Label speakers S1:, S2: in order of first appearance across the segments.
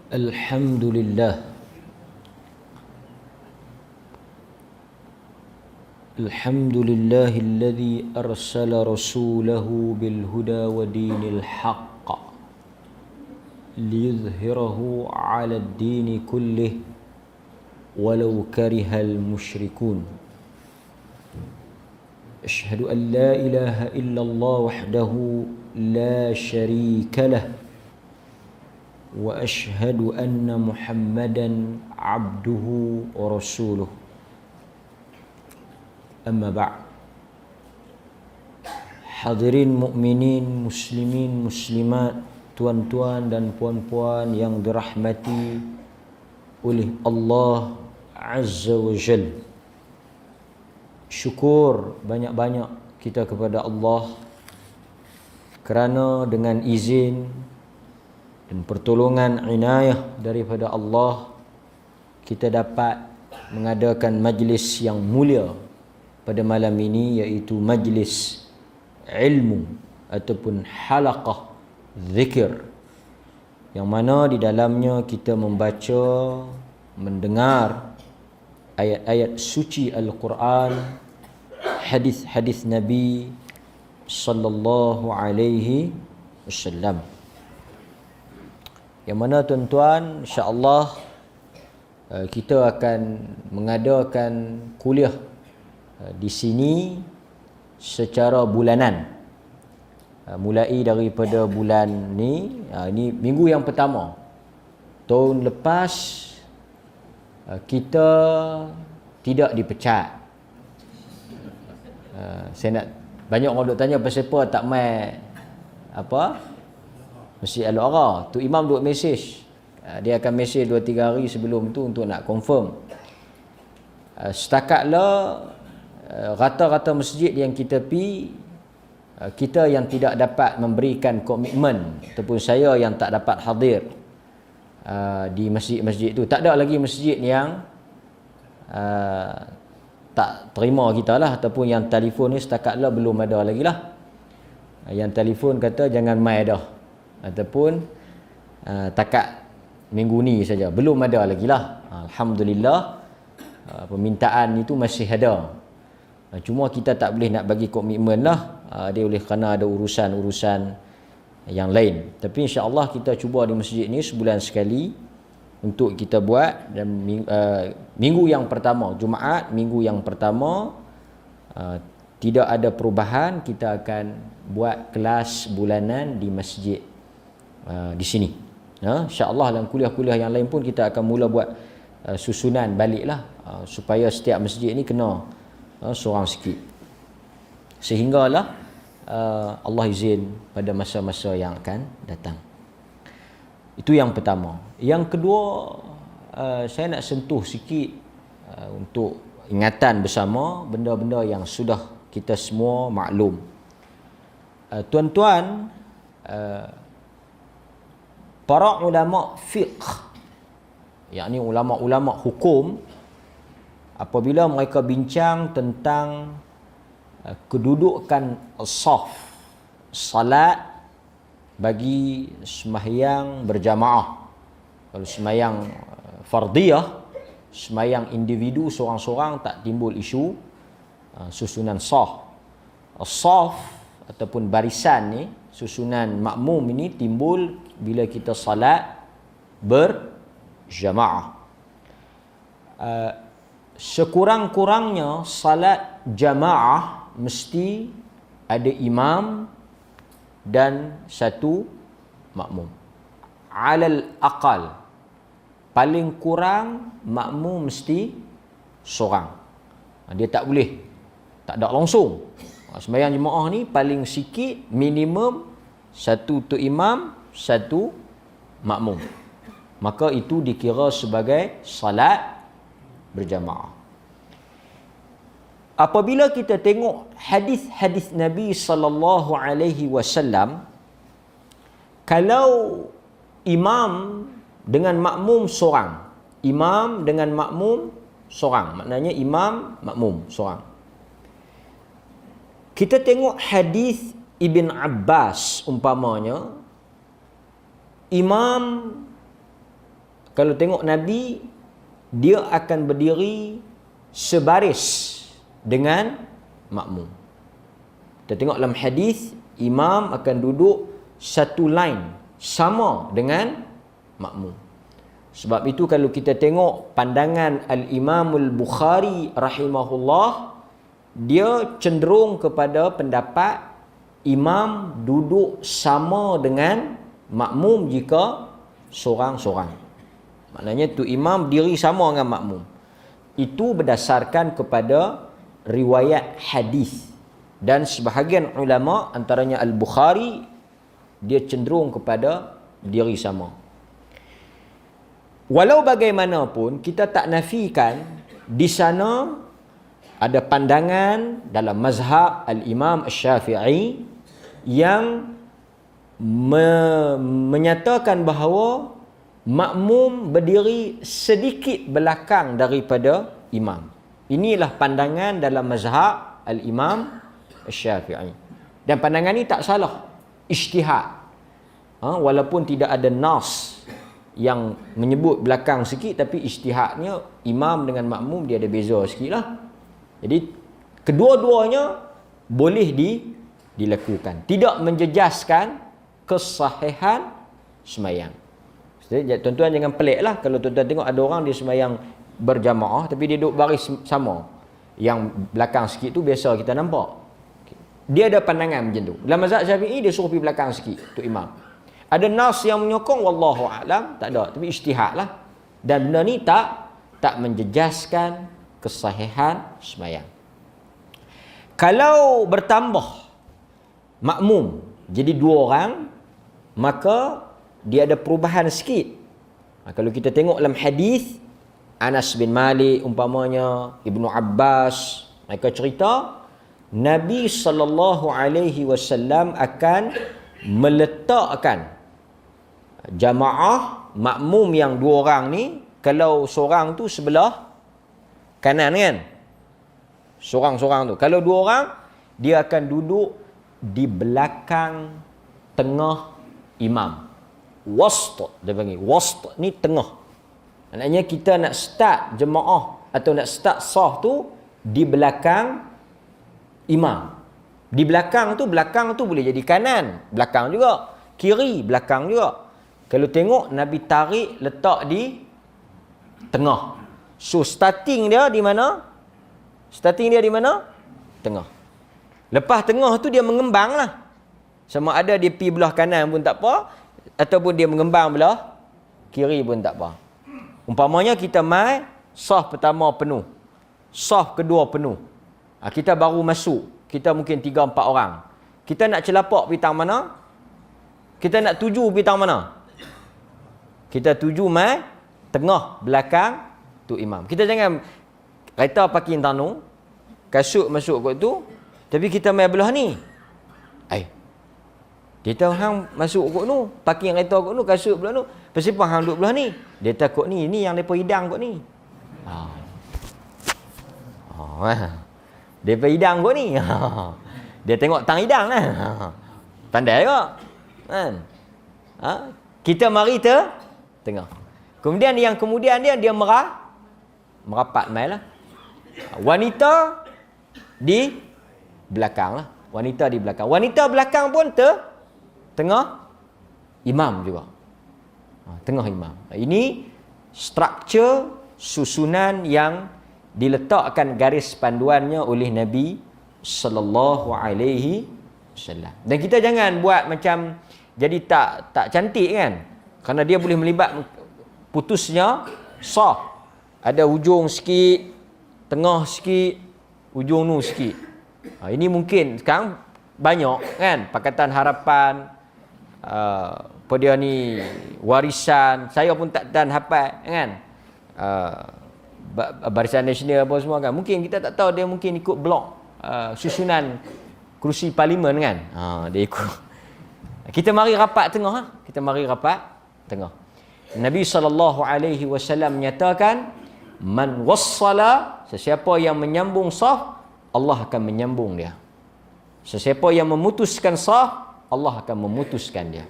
S1: الحمد لله الحمد لله الذي أرسل رسوله بالهدى ودين الحق ليظهره على الدين كله ولو كره المشركون. أشهد أن لا إله إلا الله وحده لا شريك له وأشهد أن محمدا عبده ورسوله. أما بعد. Hadirin mukminin, muslimin, muslimat, tuan-tuan dan puan-puan yang dirahmati oleh Allah Azza wa Jalla. Syukur banyak-banyak kita kepada Allah kerana dengan izin dan pertolongan inayah daripada Allah kita dapat mengadakan majlis yang mulia pada malam ini, iaitu majlis ilmu ataupun halaqah zikir, yang mana di dalamnya kita membaca, mendengar ayat-ayat suci Al-Quran, hadis-hadis Nabi sallallahu alaihi wasallam. Yang mana tuan-tuan, insya-Allah kita akan mengadakan kuliah di sini secara bulanan. Mulai daripada bulan ni, ini minggu yang pertama. Tahun lepas kita tidak dipecat. Saya nak, banyak orang duk tanya pasal apa tak mai Masjid Al-Aqsa. Tu imam duk mesej. Dia akan mesej 2-3 hari sebelum tu untuk nak confirm. Setakatlah rata-rata masjid yang kita pi, kita yang tidak dapat memberikan komitmen, ataupun saya yang tak dapat hadir di masjid-masjid tu. Tak ada lagi masjid yang tak terima kita lah, ataupun yang telefon ni setakatlah belum ada lagi lah. Yang telefon kata jangan mai dah, ataupun takat minggu ni saja, belum ada lagi lah. Alhamdulillah, permintaan itu masih ada. Cuma kita tak boleh nak bagi komitmen lah, dia oleh kerana ada urusan-urusan yang lain. Tapi insya-Allah kita cuba di masjid ni sebulan sekali untuk kita buat. Dan minggu yang pertama, Jumaat minggu yang pertama, tidak ada perubahan, kita akan buat kelas bulanan di masjid di sini. InsyaAllah dalam kuliah-kuliah yang lain pun kita akan mula buat susunan baliklah, supaya setiap masjid ni kena seorang sikit, sehinggalah Allah izin pada masa-masa yang akan datang. Itu yang pertama. Yang kedua, saya nak sentuh sikit untuk ingatan bersama benda-benda yang sudah kita semua maklum. Tuan-tuan, para ulama fiqh, yakni ulama-ulama hukum, apabila mereka bincang tentang kedudukan saf, salat bagi sembahyang berjamaah. Kalau sembahyang fardiyah, sembahyang individu seorang-seorang, tak timbul isu susunan saf. Saf ataupun barisan ni, susunan makmum ini timbul bila kita salat berjamaah. Sekurang-kurangnya salat jamaah mesti ada imam dan satu makmum. Alal aqal, paling kurang makmum mesti seorang. Dia tak boleh tak ada langsung. Sembahyang jemaah ni paling sikit minimum satu tu imam, satu makmum. Maka itu dikira sebagai salat berjamaah. Apabila kita tengok hadis-hadis Nabi sallallahu alaihi wasallam, kalau imam dengan makmum seorang, imam dengan makmum seorang, maknanya imam makmum seorang. Kita tengok hadis Ibn Abbas umpamanya, imam kalau tengok Nabi, dia akan berdiri sebaris dengan makmum. Kita tengok dalam hadis, imam akan duduk satu line sama dengan makmum. Sebab itu kalau kita tengok pandangan Al-Imam Al-Bukhari rahimahullah, dia cenderung kepada pendapat imam duduk sama dengan makmum jika seorang-seorang. Maknanya tu imam diri sama dengan makmum. Itu berdasarkan kepada riwayat hadis. Dan sebahagian ulama antaranya Al-Bukhari, dia cenderung kepada diri sama. Walau bagaimanapun, kita tak nafikan di sana ada pandangan dalam mazhab Al-Imam Asy-Syafi'i yang menyatakan bahawa makmum berdiri sedikit belakang daripada imam. Inilah pandangan dalam mazhab Al-Imam Asy-Syafi'i. Dan pandangan ini tak salah, ijtihad. Walaupun tidak ada nas yang menyebut belakang sikit, tapi ijtihadnya imam dengan makmum dia ada beza sikit lah. Jadi kedua-duanya boleh dilakukan, tidak menjejaskan kesahihan semayang. Jadi tuan-tuan jangan pelik lah kalau tuan-tuan tengok ada orang dia semayang berjamaah tapi dia duduk baris sama. Yang belakang sikit tu biasa kita nampak. Dia ada pandangan macam tu. Dalam mazhab Syafi'i dia suruh pergi belakang sikit tu imam. Ada nas yang menyokong, wallahu a'lam, tak ada, tapi ijtihad lah. Dan benda ni tak menjejaskan kesahihan semayang. Kalau bertambah makmum jadi 2 orang, maka dia ada perubahan sikit. Kalau kita tengok dalam hadis Anas bin Malik umpamanya, Ibnu Abbas, mereka cerita Nabi SAW akan meletakkan jamaah makmum yang 2 orang ni, kalau seorang tu sebelah kanan kan, seorang-seorang tu, kalau 2 orang dia akan duduk di belakang tengah imam. Wast, dia panggil wast ni tengah. Maknanya kita nak start jemaah atau nak start sah tu di belakang imam. Di belakang tu boleh jadi kanan, belakang juga, kiri, belakang juga. Kalau tengok Nabi tarik letak di tengah. So starting dia di mana? Tengah. Lepas tengah tu dia mengembang lah. Sama ada dia pergi belah kanan pun tak apa, ataupun dia mengembang belah kiri pun tak apa. Umpamanya kita mai saf pertama penuh, saf kedua penuh. Kita baru masuk, kita mungkin 3-4 orang. Kita nak celapak pergi tang mana? Kita nak tuju pergi tang mana? Kita tuju mai tengah belakang tu imam. Kita jangan kereta parking tanu, kasut masuk kat tu, tapi kita mai belah ni. Kita hang masuk kat tu, parking kereta kat tu, kasut belah tu. Pasal hang duduk belah ni. Dia takut ni yang depa hidang kat ni. Depa hidang kat ni. Dia tengok tang hidang lah. Pandai ke? Kan? Kita mari tengah. Kemudian dia merapat mai lah. Wanita di belakang lah. Wanita di belakang. Wanita belakang pun tengah imam juga. Tengah imam. Ini struktur susunan yang diletakkan garis panduannya oleh Nabi sallallahu alaihi wasallam. Dan kita jangan buat macam jadi tak cantik kan? Kerana dia boleh melibat putusnya sah. Ada hujung sikit, tengah sikit, hujung nu sikit. Ini mungkin sekarang banyak kan Pakatan Harapan, apa dia ni, warisan, saya pun tak tahan hafal kan, Barisan Nasional apa semua kan, mungkin kita tak tahu, dia mungkin ikut blok susunan kerusi parlimen kan, dia ikut. Kita mari rapat tengah, Nabi SAW menyatakan, man wassala, sesiapa yang menyambung saf, Allah akan menyambung dia. Sesiapa yang memutuskan sah, Allah akan memutuskan dia.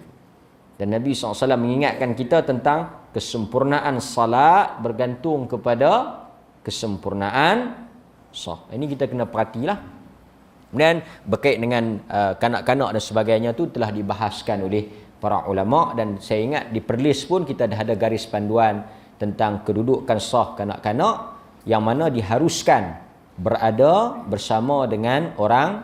S1: Dan Nabi SAW mengingatkan kita tentang kesempurnaan salat bergantung kepada kesempurnaan sah. Ini kita kena perhatilah. Kemudian berkait dengan kanak-kanak dan sebagainya tu telah dibahaskan oleh para ulama, dan saya ingat di perlis pun kita dah ada garis panduan tentang kedudukan sah kanak-kanak yang mana diharuskan berada bersama dengan orang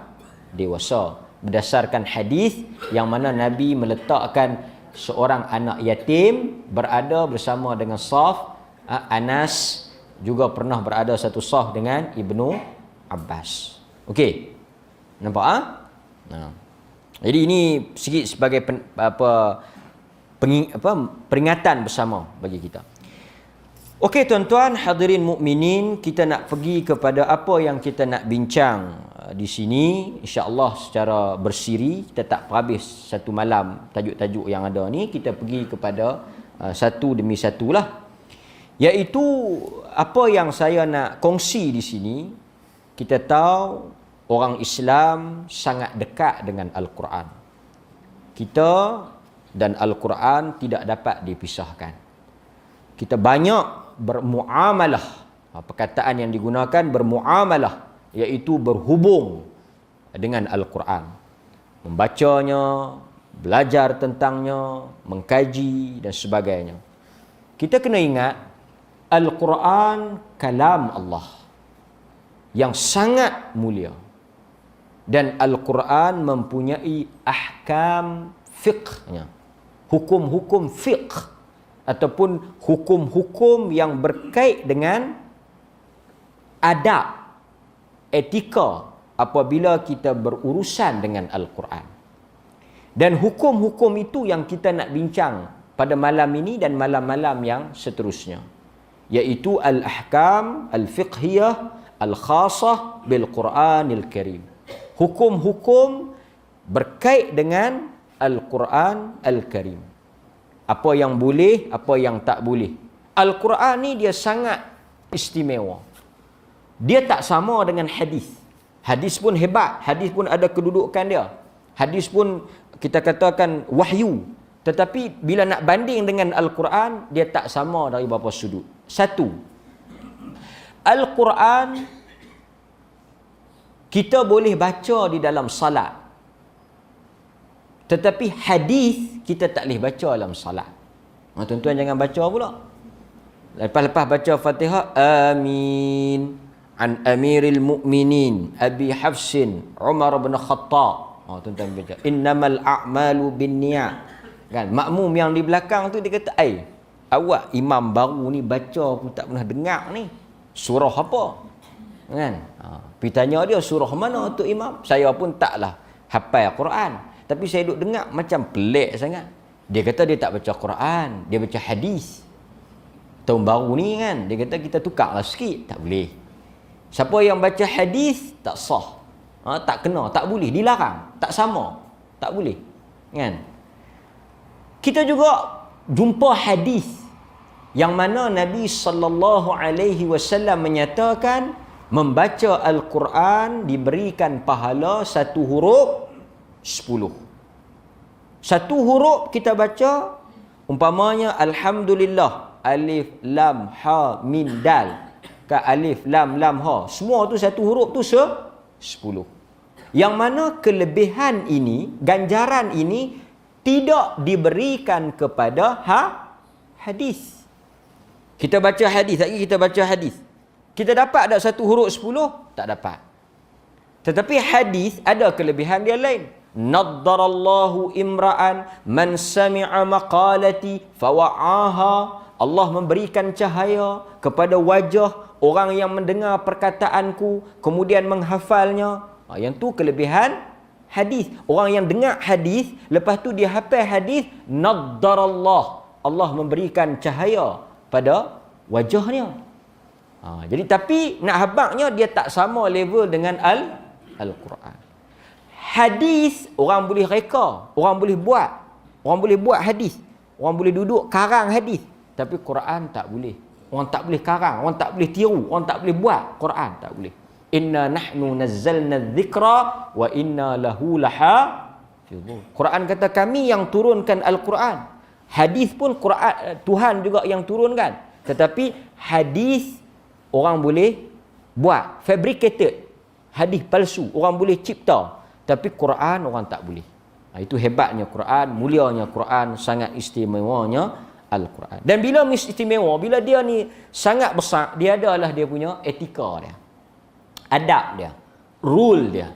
S1: dewasa berdasarkan hadis yang mana Nabi meletakkan seorang anak yatim berada bersama dengan saf. Anas juga pernah berada satu saf dengan Ibnu Abbas. Okey. Nampak Jadi ini sikit sebagai peringatan bersama bagi kita. Okey tuan-tuan hadirin mukminin, kita nak pergi kepada apa yang kita nak bincang di sini. InsyaAllah secara bersiri, kita tak habis satu malam tajuk-tajuk yang ada ni. Kita pergi kepada satu demi satu lah. Iaitu apa yang saya nak kongsi di sini. Kita tahu orang Islam sangat dekat dengan Al-Quran. Kita dan Al-Quran tidak dapat dipisahkan. Kita banyak bermuamalah. Perkataan yang digunakan bermuamalah, iaitu berhubung dengan Al-Quran. Membacanya, belajar tentangnya, mengkaji dan sebagainya. Kita kena ingat, Al-Quran kalam Allah yang sangat mulia. Dan Al-Quran mempunyai ahkam fiqhnya. Hukum-hukum fiqh ataupun hukum-hukum yang berkait dengan adab, etika apabila kita berurusan dengan Al-Quran. Dan hukum-hukum itu yang kita nak bincang pada malam ini dan malam-malam yang seterusnya, iaitu al-ahkam al-fiqhiyah al-khasah bil-Quranil Karim. Hukum-hukum berkait dengan Al-Quran Al-Karim. Apa yang boleh, apa yang tak boleh. Al-Quran ni dia sangat istimewa. Dia tak sama dengan hadis. Hadis pun hebat, hadis pun ada kedudukan dia. Hadis pun kita katakan wahyu. Tetapi bila nak banding dengan Al-Quran, dia tak sama dari beberapa sudut. Satu, Al-Quran kita boleh baca di dalam salat. Tetapi hadis kita tak boleh baca dalam salat. Tuan-tuan jangan baca pula. Lepas-lepas baca Fatihah, amin an amiril mu'minin Abi Hafsin Umar bin Khattab. Tuan-tuan baca innamal a'malu binniyat. Kan makmum yang di belakang tu dia kata, awak imam baru ni baca aku tak pernah dengar ni. Surah apa? Kan? Pergi tanya dia, surah mana tu imam? Saya pun taklah hafal Quran, tapi saya duk dengar macam pelik sangat. Dia kata dia tak baca Quran, dia baca hadis. Tahun baru ni kan, dia kata kita tukarlah sikit. Tak boleh. Siapa yang baca hadis tak sah. Tak kena, tak boleh, dilarang, tak sama. Tak boleh. Kan? Kita juga jumpa hadis yang mana Nabi SAW menyatakan membaca Al-Quran diberikan pahala satu huruf 10. Satu huruf kita baca, umpamanya Alhamdulillah, alif, lam, ha, min, dal. Ke alif, lam, lam, ha. Semua tu satu huruf tu 10. Yang mana kelebihan ini, ganjaran ini tidak diberikan kepada hadis. Kita baca hadis, lagi kita baca hadis. Kita dapat tak satu huruf 10? Tak dapat. Tetapi hadis ada kelebihan dia lain. Naddarallahu imra'an man sami'a maqalati fawa'aha. Allah memberikan cahaya kepada wajah orang yang mendengar perkataanku kemudian menghafalnya. Yang tu kelebihan hadis. Orang yang dengar hadis lepas tu dia hafal hadis, naddarallah, Allah memberikan cahaya pada wajahnya. Jadi tapi nak habaknya dia tak sama level dengan Al-Quran. Hadis orang boleh reka, orang boleh buat hadis, orang boleh duduk karang hadis, tapi Quran tak boleh. Orang tak boleh karang, orang tak boleh tiru, orang tak boleh buat. Quran tak boleh. Inna nahnu nazzalna dzikra wa inna lahu Quran kata kami yang turunkan Al-Quran. Hadis pun Quran, Tuhan juga yang turunkan. Tetapi hadis orang boleh buat, fabricated. Hadis palsu, orang boleh cipta. Tapi Quran orang tak boleh. Itu hebatnya Quran, mulianya Quran, sangat istimewanya Al-Quran. Dan bila istimewa, bila dia ni sangat besar, dia adalah dia punya etika dia. Adab dia. Rule dia.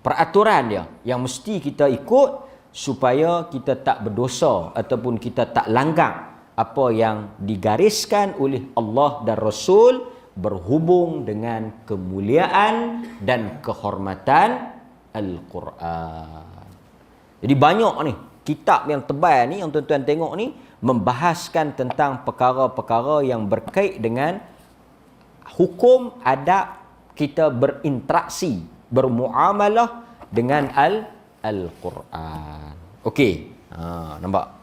S1: Peraturan dia yang mesti kita ikut supaya kita tak berdosa ataupun kita tak langgar apa yang digariskan oleh Allah dan Rasul berhubung dengan kemuliaan dan kehormatan Al-Quran. Jadi banyak ni kitab yang tebal ni yang tuan-tuan tengok ni membahaskan tentang perkara-perkara yang berkait dengan hukum adab kita berinteraksi, bermuamalah dengan Al-Quran. Okey. Nampak?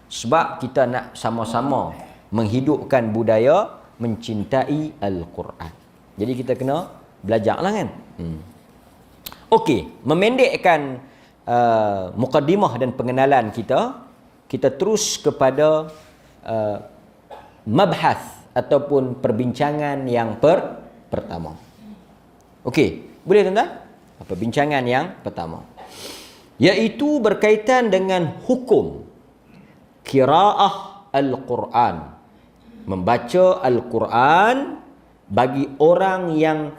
S1: Sebab kita nak sama-sama menghidupkan budaya mencintai Al-Quran. Jadi kita kena belajarlah kan? Okey, memendekkan mukaddimah dan pengenalan kita terus kepada mabhas ataupun perbincangan yang pertama. Okey, boleh tuan-tuan? Perbincangan yang pertama, iaitu berkaitan dengan hukum qiraah Al-Quran, membaca Al-Quran bagi orang yang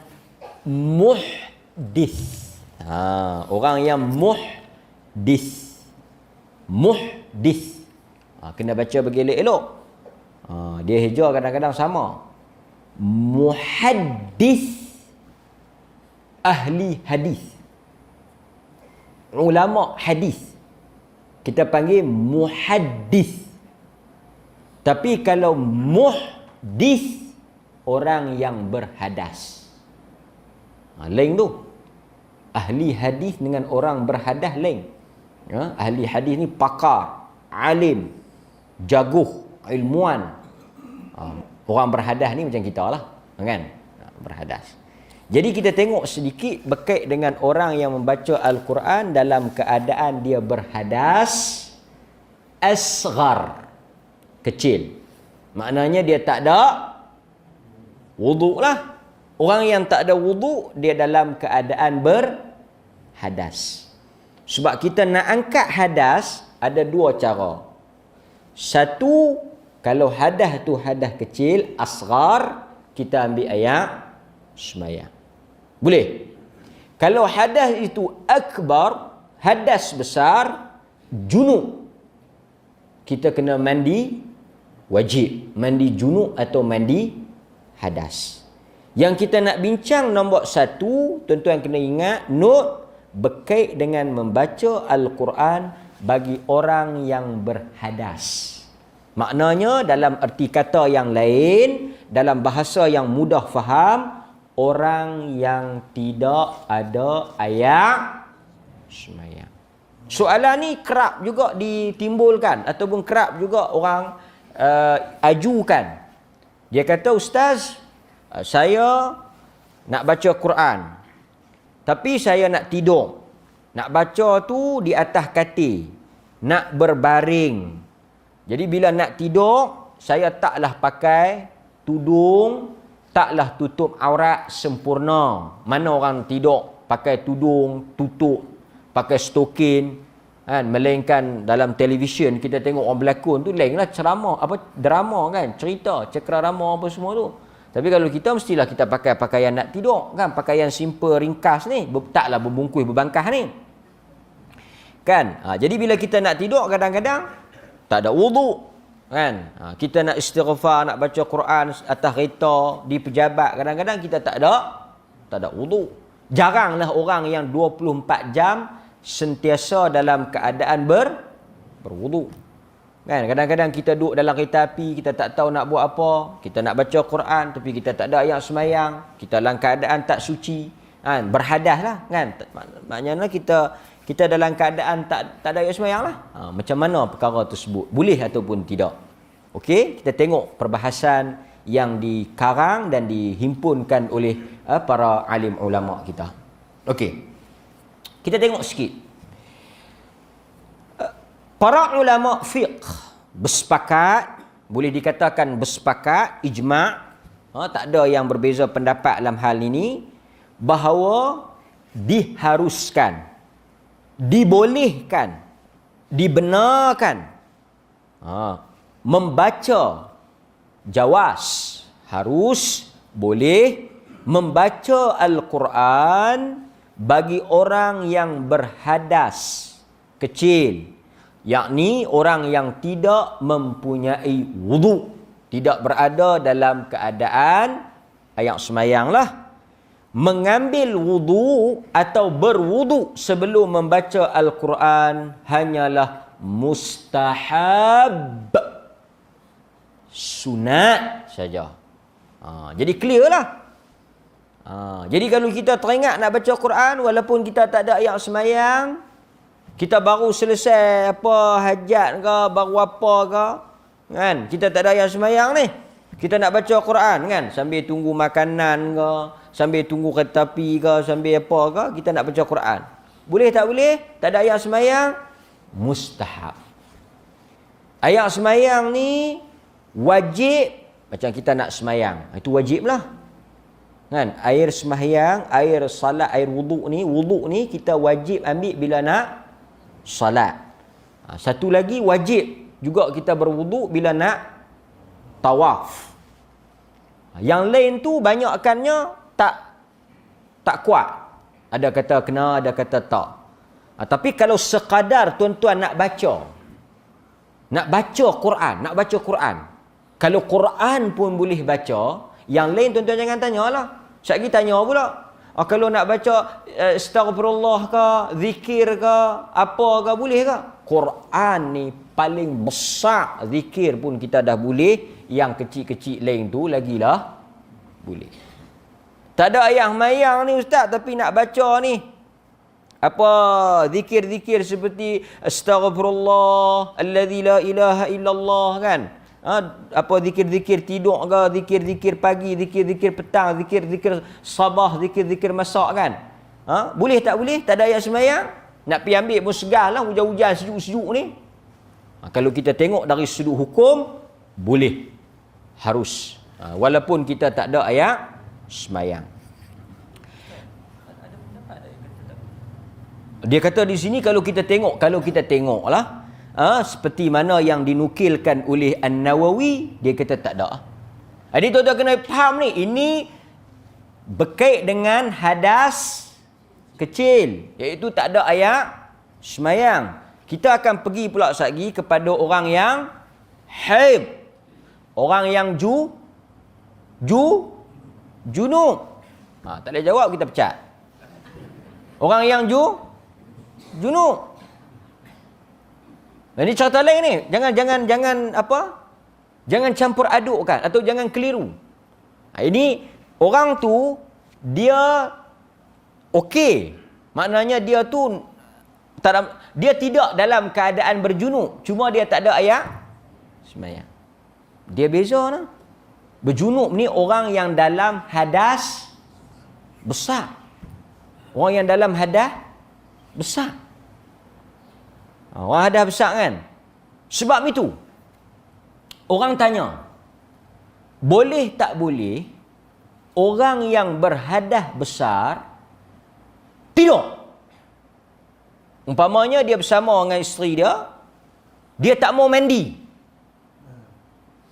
S1: muhdis. Orang yang muhdis. Kena baca bagi elok-elok. Dia hijau kadang-kadang sama. Muhaddis, ahli hadis, ulama hadis, kita panggil muhaddis. Tapi kalau muhdis, orang yang berhadas. Lain tu. Ahli hadis dengan orang berhadas lain. Ahli hadis ni pakar, alim, jaguh, ilmuwan. Orang berhadas ni macam kita lah, kan? Berhadas. Jadi kita tengok sedikit berkait dengan orang yang membaca Al-Quran dalam keadaan dia berhadas asghar, kecil. Maknanya dia tak ada wuduk lah. Orang yang tak ada wuduk, dia dalam keadaan berhadas. Sebab kita nak angkat hadas, ada dua cara. Satu, kalau hadas tu hadas kecil, asghar, kita ambil ayat semayang. Boleh. Kalau hadas itu akbar, hadas besar, junub, kita kena mandi wajib. Mandi junub atau mandi hadas. Yang kita nak bincang nombor satu, tuan-tuan kena ingat, note, berkait dengan membaca Al-Quran bagi orang yang berhadas. Maknanya dalam erti kata yang lain, dalam bahasa yang mudah faham, orang yang tidak ada ayat semayang. Soalan ni kerap juga ditimbulkan ataupun kerap juga orang ajukan. Dia kata, Ustaz, saya nak baca Quran, tapi saya nak tidur. Nak baca tu di atas katil, nak berbaring. Jadi bila nak tidur, saya taklah pakai tudung, taklah tutup aurat sempurna. Mana orang tidur pakai tudung, tutup, pakai stokin, kan? Melainkan dalam televisyen kita tengok orang berlakon tu lainlah ceramah, drama kan, cerita, cakrawala apa semua tu. Tapi kalau kita mestilah kita pakai pakaian nak tidur kan, pakaian simple ringkas ni, taklah berbungkus berbangkah ni. Kan? Jadi bila kita nak tidur kadang-kadang tak ada wuduk. Kan? Kita nak istighfar, nak baca Quran atas kereta, di pejabat, kadang-kadang kita tak ada wuduk. Jaranglah orang yang 24 jam sentiasa dalam keadaan berwuduk. Kan? Kadang-kadang kita duduk dalam kereta api, kita tak tahu nak buat apa, kita nak baca Quran tapi kita tak ada ayat semayang, kita dalam keadaan tak suci, kan? Berhadas lah, kan? Maknanya kita dalam keadaan tak ada ayat semayang lah. Macam mana perkara tersebut? Boleh ataupun tidak? Okey, kita tengok perbahasan yang dikarang dan dihimpunkan oleh para alim ulama kita. Okey, kita tengok sikit. Para ulama fiqh bersepakat, boleh dikatakan bersepakat, ijma', tak ada yang berbeza pendapat dalam hal ini, bahawa diharuskan, dibolehkan, dibenarkan membaca, jawaz, harus, boleh membaca Al-Quran bagi orang yang berhadas kecil, yakni orang yang tidak mempunyai wudu, tidak berada dalam keadaan ayat semayang lah, mengambil wudu atau berwudu sebelum membaca Al-Quran hanyalah mustahab, sunat saja. Jadi clear lah. Jadi kalau kita teringat nak baca Quran, walaupun kita tak ada ayat semayang, kita baru selesai apa hajat ke, baru apa ke, kan, kita tak ada ayat semayang ni, kita nak baca Quran kan, sambil tunggu makanan ke, sambil tunggu kereta api ke, sambil apa ke, kita nak baca Quran, boleh tak boleh? Tak ada ayat semayang, mustahab. Ayat semayang ni wajib, macam kita nak semayang, itu wajib lah kan. Air semayang, air salat, air wuduk ni kita wajib ambil bila nak salat. Satu lagi wajib juga kita berwuduk bila nak tawaf. Yang lain tu banyakkannya tak kuat. Ada kata kena, ada kata tak. Tapi kalau sekadar tuan-tuan nak baca Quran, kalau Quran pun boleh baca, yang lain tuan-tuan jangan tanyalah. Sekali tanya pula. Kalau nak baca astaghfirullah ke, zikir ke, apa ke, boleh ke? Quran ni paling besar, zikir pun kita dah boleh, yang kecil-kecil lain tu lagilah boleh. Tak ada ayat mayang ni ustaz, tapi nak baca ni apa zikir-zikir seperti astaghfirullah alladzi la ilaha illallah kan, apa zikir-zikir tidur ke, zikir-zikir pagi, zikir-zikir petang, zikir-zikir sabah, zikir-zikir masak kan, boleh tak boleh? Tak ada ayat semayang, nak pergi ambil pun segar lah, hujan-hujan sejuk-sejuk ni. Kalau kita tengok dari sudut hukum, boleh, harus, walaupun kita tak ada ayat semayang. Dia kata di sini kalau kita tengoklah, seperti mana yang dinukilkan oleh An-Nawawi, dia kata tak ada. Jadi tuan-tuan kena faham ni, ini berkait dengan hadas kecil, iaitu tak ada ayat semayang. Kita akan pergi pula lagi kepada orang yang haid, orang yang junub. Tak boleh jawab, kita pecat. Orang yang junub. Ini cerita lain ni. Jangan apa? Jangan campur adukkan atau jangan keliru. Ini orang tu dia okey. Maknanya dia tu dia tidak dalam keadaan berjunub, cuma dia tak ada ayat semayang. Dia beza lah. Berjunub ni orang yang dalam hadas besar. Orang yang dalam hadas besar. Orang hadas besar kan. Sebab itu orang tanya, boleh tak boleh orang yang berhadas besar tidur? Umpamanya dia bersama dengan isteri dia, dia tak mau mandi.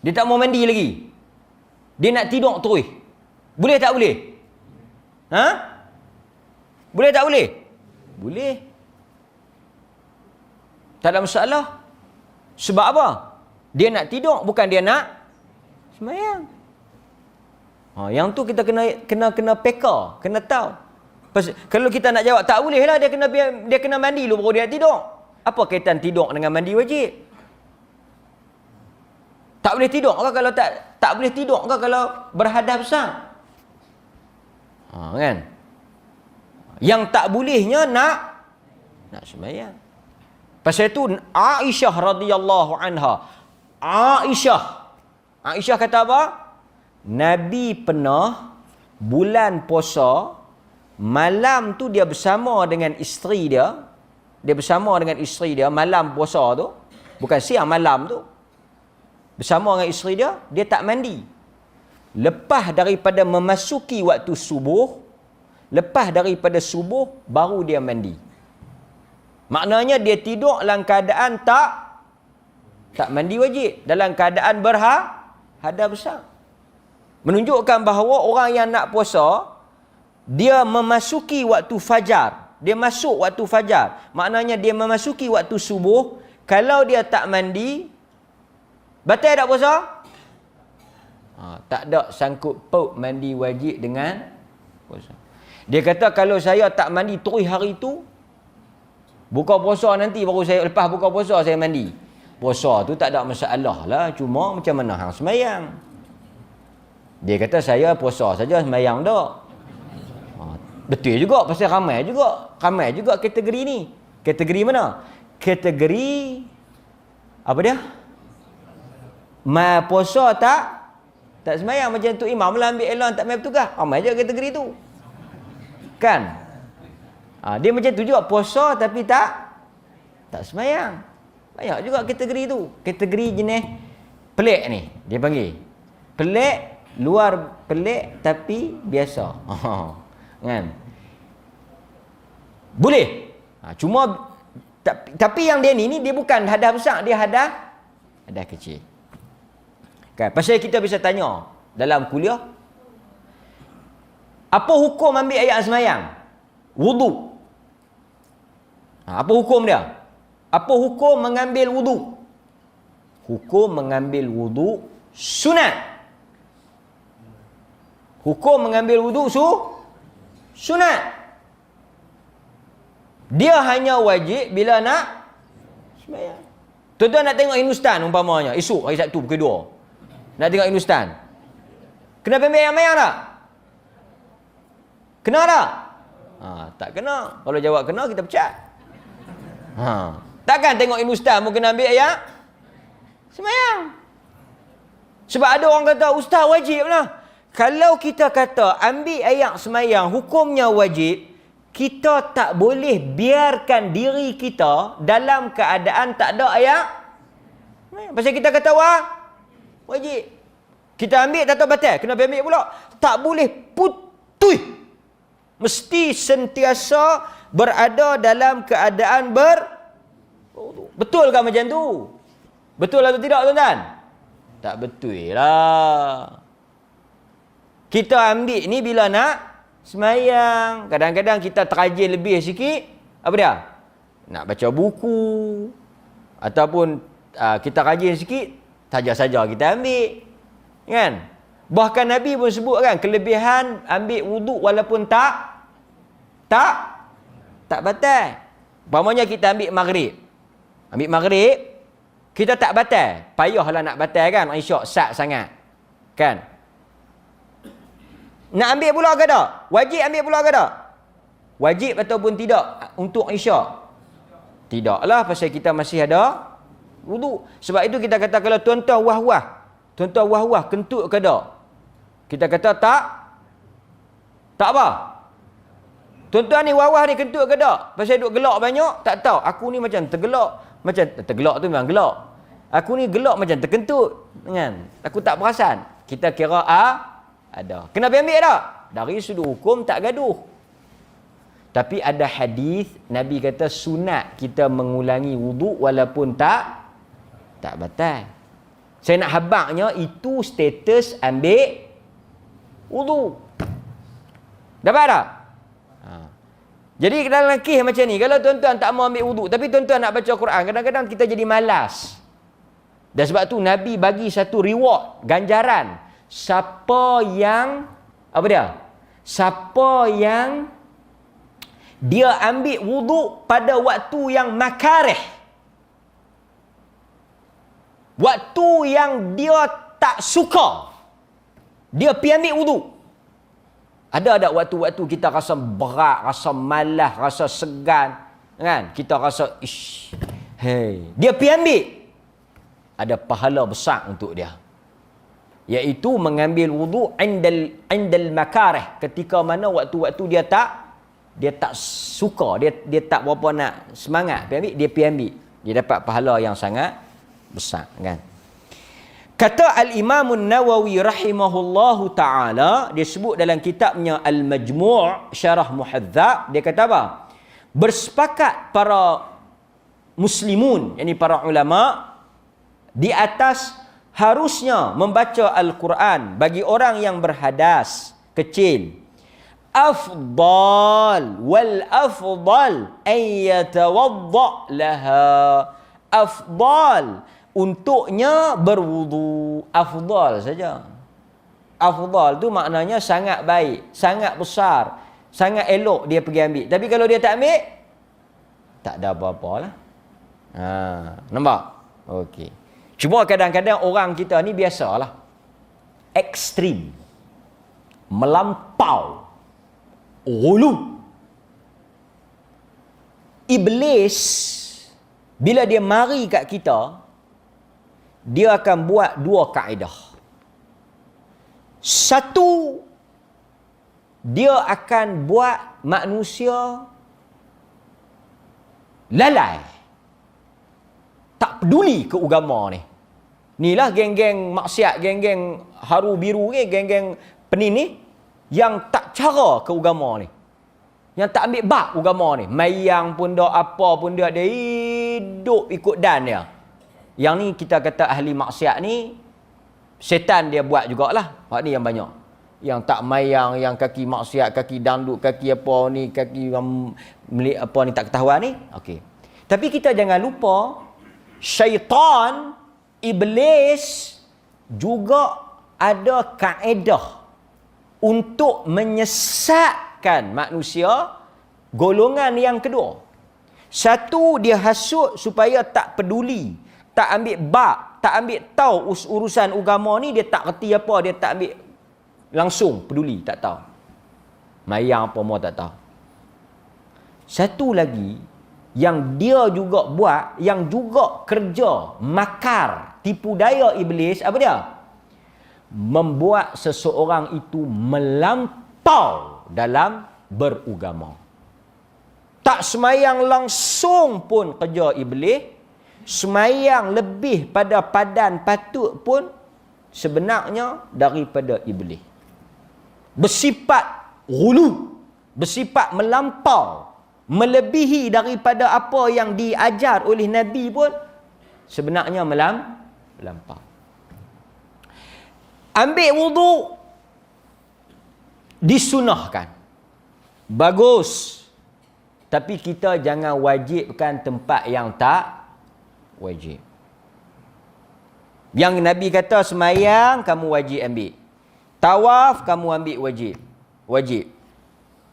S1: Dia tak mau mandi lagi. Dia nak tidur terus. Boleh tak boleh? Boleh tak boleh? Boleh. Tak ada masalah. Sebab apa? Dia nak tidur, bukan dia nak semayang. Yang tu kita kena peka, kena tahu. Kalau kita nak jawab tak boleh lah, dia kena mandi dulu baru dia tidur. Apa kaitan tidur dengan mandi wajib? Tak boleh tidur ke kalau tak boleh tidur ke kalau berhadas besar? Kan? Yang tak bolehnya nak sembahyang. Pasal itu Aisyah radhiyallahu anha. Aisyah kata apa? Nabi pernah bulan puasa, malam tu dia bersama dengan isteri dia, dia bersama dengan isteri dia malam puasa tu, bukan siang, malam tu, bersama dengan isteri dia, dia tak mandi. Lepas daripada memasuki waktu subuh, lepas daripada subuh, baru dia mandi. Maknanya dia tidur dalam keadaan tak mandi wajib, dalam keadaan berhadas besar. Menunjukkan bahawa orang yang nak puasa, dia memasuki waktu fajar. Dia masuk waktu fajar. Maknanya dia memasuki waktu subuh. Kalau dia tak mandi, batal tak puasa? Tak ada sangkut paut mandi wajib dengan puasa. Dia kata kalau saya tak mandi terus hari tu, buka puasa nanti baru saya, lepas buka puasa saya mandi. Puasa tu tak ada masalah lah. Cuma macam mana hang semayang? Dia kata saya puasa saja, semayang tak. Betul juga, pasal ramai juga kategori ni. Kategori mana? Kategori apa dia? Puasa tak semayang. Macam tu imam lah ambil elan tak main bertugas. Ramai je kategori tu. Kan? Dia macam tu juga, puasa tapi tak semayang. Banyak juga kategori tu. Kategori jenis pelik ni dia panggil. Pelik, luar pelik tapi biasa. Kan? Boleh. Cuma tapi yang dia ni dia bukan hadas besar, dia hadas kecil. Kan? Pasal kita bisa tanya dalam kuliah, apa hukum ambil ayat semayang? Wudu. Apa hukum dia? Apa hukum mengambil wudu? Hukum mengambil wudu sunat. Hukum mengambil wudu sunat. Dia hanya wajib bila nak semayang. Tuan-tuan nak tengok Hindustan umpamanya, esok hari Sabtu pukul 2. Nak tengok Hindustan. Kena ambil ayat semayang tak? Kena tak? Tak kena. Kalau jawab kena, kita pecat. Takkan tengok Hindustan pun kena ambil ayat semayang. Sebab ada orang kata, ustaz wajib lah. Kalau kita kata ambil ayat semayang hukumnya wajib, kita tak boleh biarkan diri kita dalam keadaan tak ada ayat. Pasal kita kata wajib. Kita ambil tak tahu batal, kena ambil pula. Tak boleh putus. Mesti sentiasa berada dalam keadaan betul ke macam tu? Betul atau tidak, tuan-tuan? Tak betul lah. Kita ambil ni bila nak semayang. Kadang-kadang kita terajin lebih sikit. Apa dia? Nak baca buku. Ataupun kita rajin sikit, saja-saja kita ambil. Kan? Bahkan Nabi pun sebut kan, kelebihan ambil wuduk walaupun tak batal. Umpamanya kita ambil maghrib. Ambil maghrib, kita tak batal. Payahlah nak batal kan, isyak sat sangat. Kan? Nak ambil pula ke tak? Wajib ambil pula ke tak? Wajib ataupun tidak untuk isyak? Tidaklah, pasal kita masih ada wuduk. Sebab itu kita kata kalau tuan-tuan wah-wah kentut ke tak? Kita kata tak apa. Tuan-tuan ni wah-wah ni kentut ke tak? Pasal duk gelak banyak, tak tahu. Aku ni macam tergelak. Macam tergelak tu memang gelak. Aku ni gelak macam terkentut. Kan? Aku tak perasan. Kita kira ada. Kena ambil tak? Dari sudut hukum tak gaduh. Tapi ada hadis Nabi kata sunat kita mengulangi wuduk walaupun tak batal. Saya nak habaknya itu status ambil wuduk. Dapat tak? Jadi dalam kisah macam ni, kalau tuan-tuan tak mau ambil wuduk, tapi tuan-tuan nak baca Quran, kadang-kadang kita jadi malas. Dan sebab tu Nabi bagi satu reward, ganjaran. Siapa yang dia ambil wuduk pada waktu yang makarih, waktu yang dia tak suka, dia pergi ambil wuduk. Ada waktu-waktu kita rasa berat, rasa malas, rasa segan, kan? Kita rasa dia pergi ambil, ada pahala besar untuk dia, iaitu mengambil wuduk indal makarih, ketika mana waktu-waktu dia tak dia tak suka, dia tak berapa nak semangat pergi ambil, dia pergi ambil. Dia dapat pahala yang sangat besar, kan? Kata Al-Imam An-Nawawi rahimahullahu ta'ala, dia sebut dalam kitabnya Al-Majmu' Syarah Muhadzab, dia kata apa? Bersepakat para muslimun, yakni para ulama, di atas harusnya membaca Al-Quran bagi orang yang berhadas kecil. Afdal wal afdal an yatawadda laha. Afdal, untuknya berwudu. Afdal saja. Afdal tu maknanya sangat baik, sangat besar, sangat elok dia pergi ambil. Tapi kalau dia tak ambil, tak ada apa-apa lah. Nampak? Okey. Cuma kadang-kadang orang kita ni biasalah ekstrim, melampau, ghulu. Iblis bila dia mari kat kita, dia akan buat dua kaedah. Satu, dia akan buat manusia lalai, tak peduli ke agama ni. Inilah geng-geng maksiat, geng-geng haru biru ni, geng-geng penin ni, yang tak cara ke agama ni, yang tak ambil bab agama ni. Mayang pun dah, apa pun dia hidup ikut dan dia. Yang ni kita kata ahli maksiat ni, setan dia buat jugalah. Hak ni yang banyak. Yang tak mayang, yang kaki maksiat, kaki dangdut, kaki apa ni, kaki apa ni tak ketahuan ni. Okey. Tapi kita jangan lupa, syaitan, iblis juga ada kaedah untuk menyesatkan manusia golongan yang kedua. Satu, dia hasut supaya tak peduli, tak ambil bab, tak ambil tahu urusan agama ni, dia tak reti apa, dia tak ambil langsung peduli, tak tahu. Mayang apa mau tak tahu. Satu lagi yang dia juga buat, yang juga kerja makar, tipu daya iblis, apa dia? Membuat seseorang itu melampau dalam beragama. Tak semayang langsung pun kerja iblis, semayang lebih pada padan patut pun sebenarnya daripada iblis. Bersifat ghulu, bersifat melampau, melebihi daripada apa yang diajar oleh Nabi pun sebenarnya melampau. Ambil wudu disunahkan, bagus, tapi kita jangan wajibkan tempat yang tak wajib. Yang Nabi kata semayang kamu wajib ambil, tawaf kamu ambil wajib.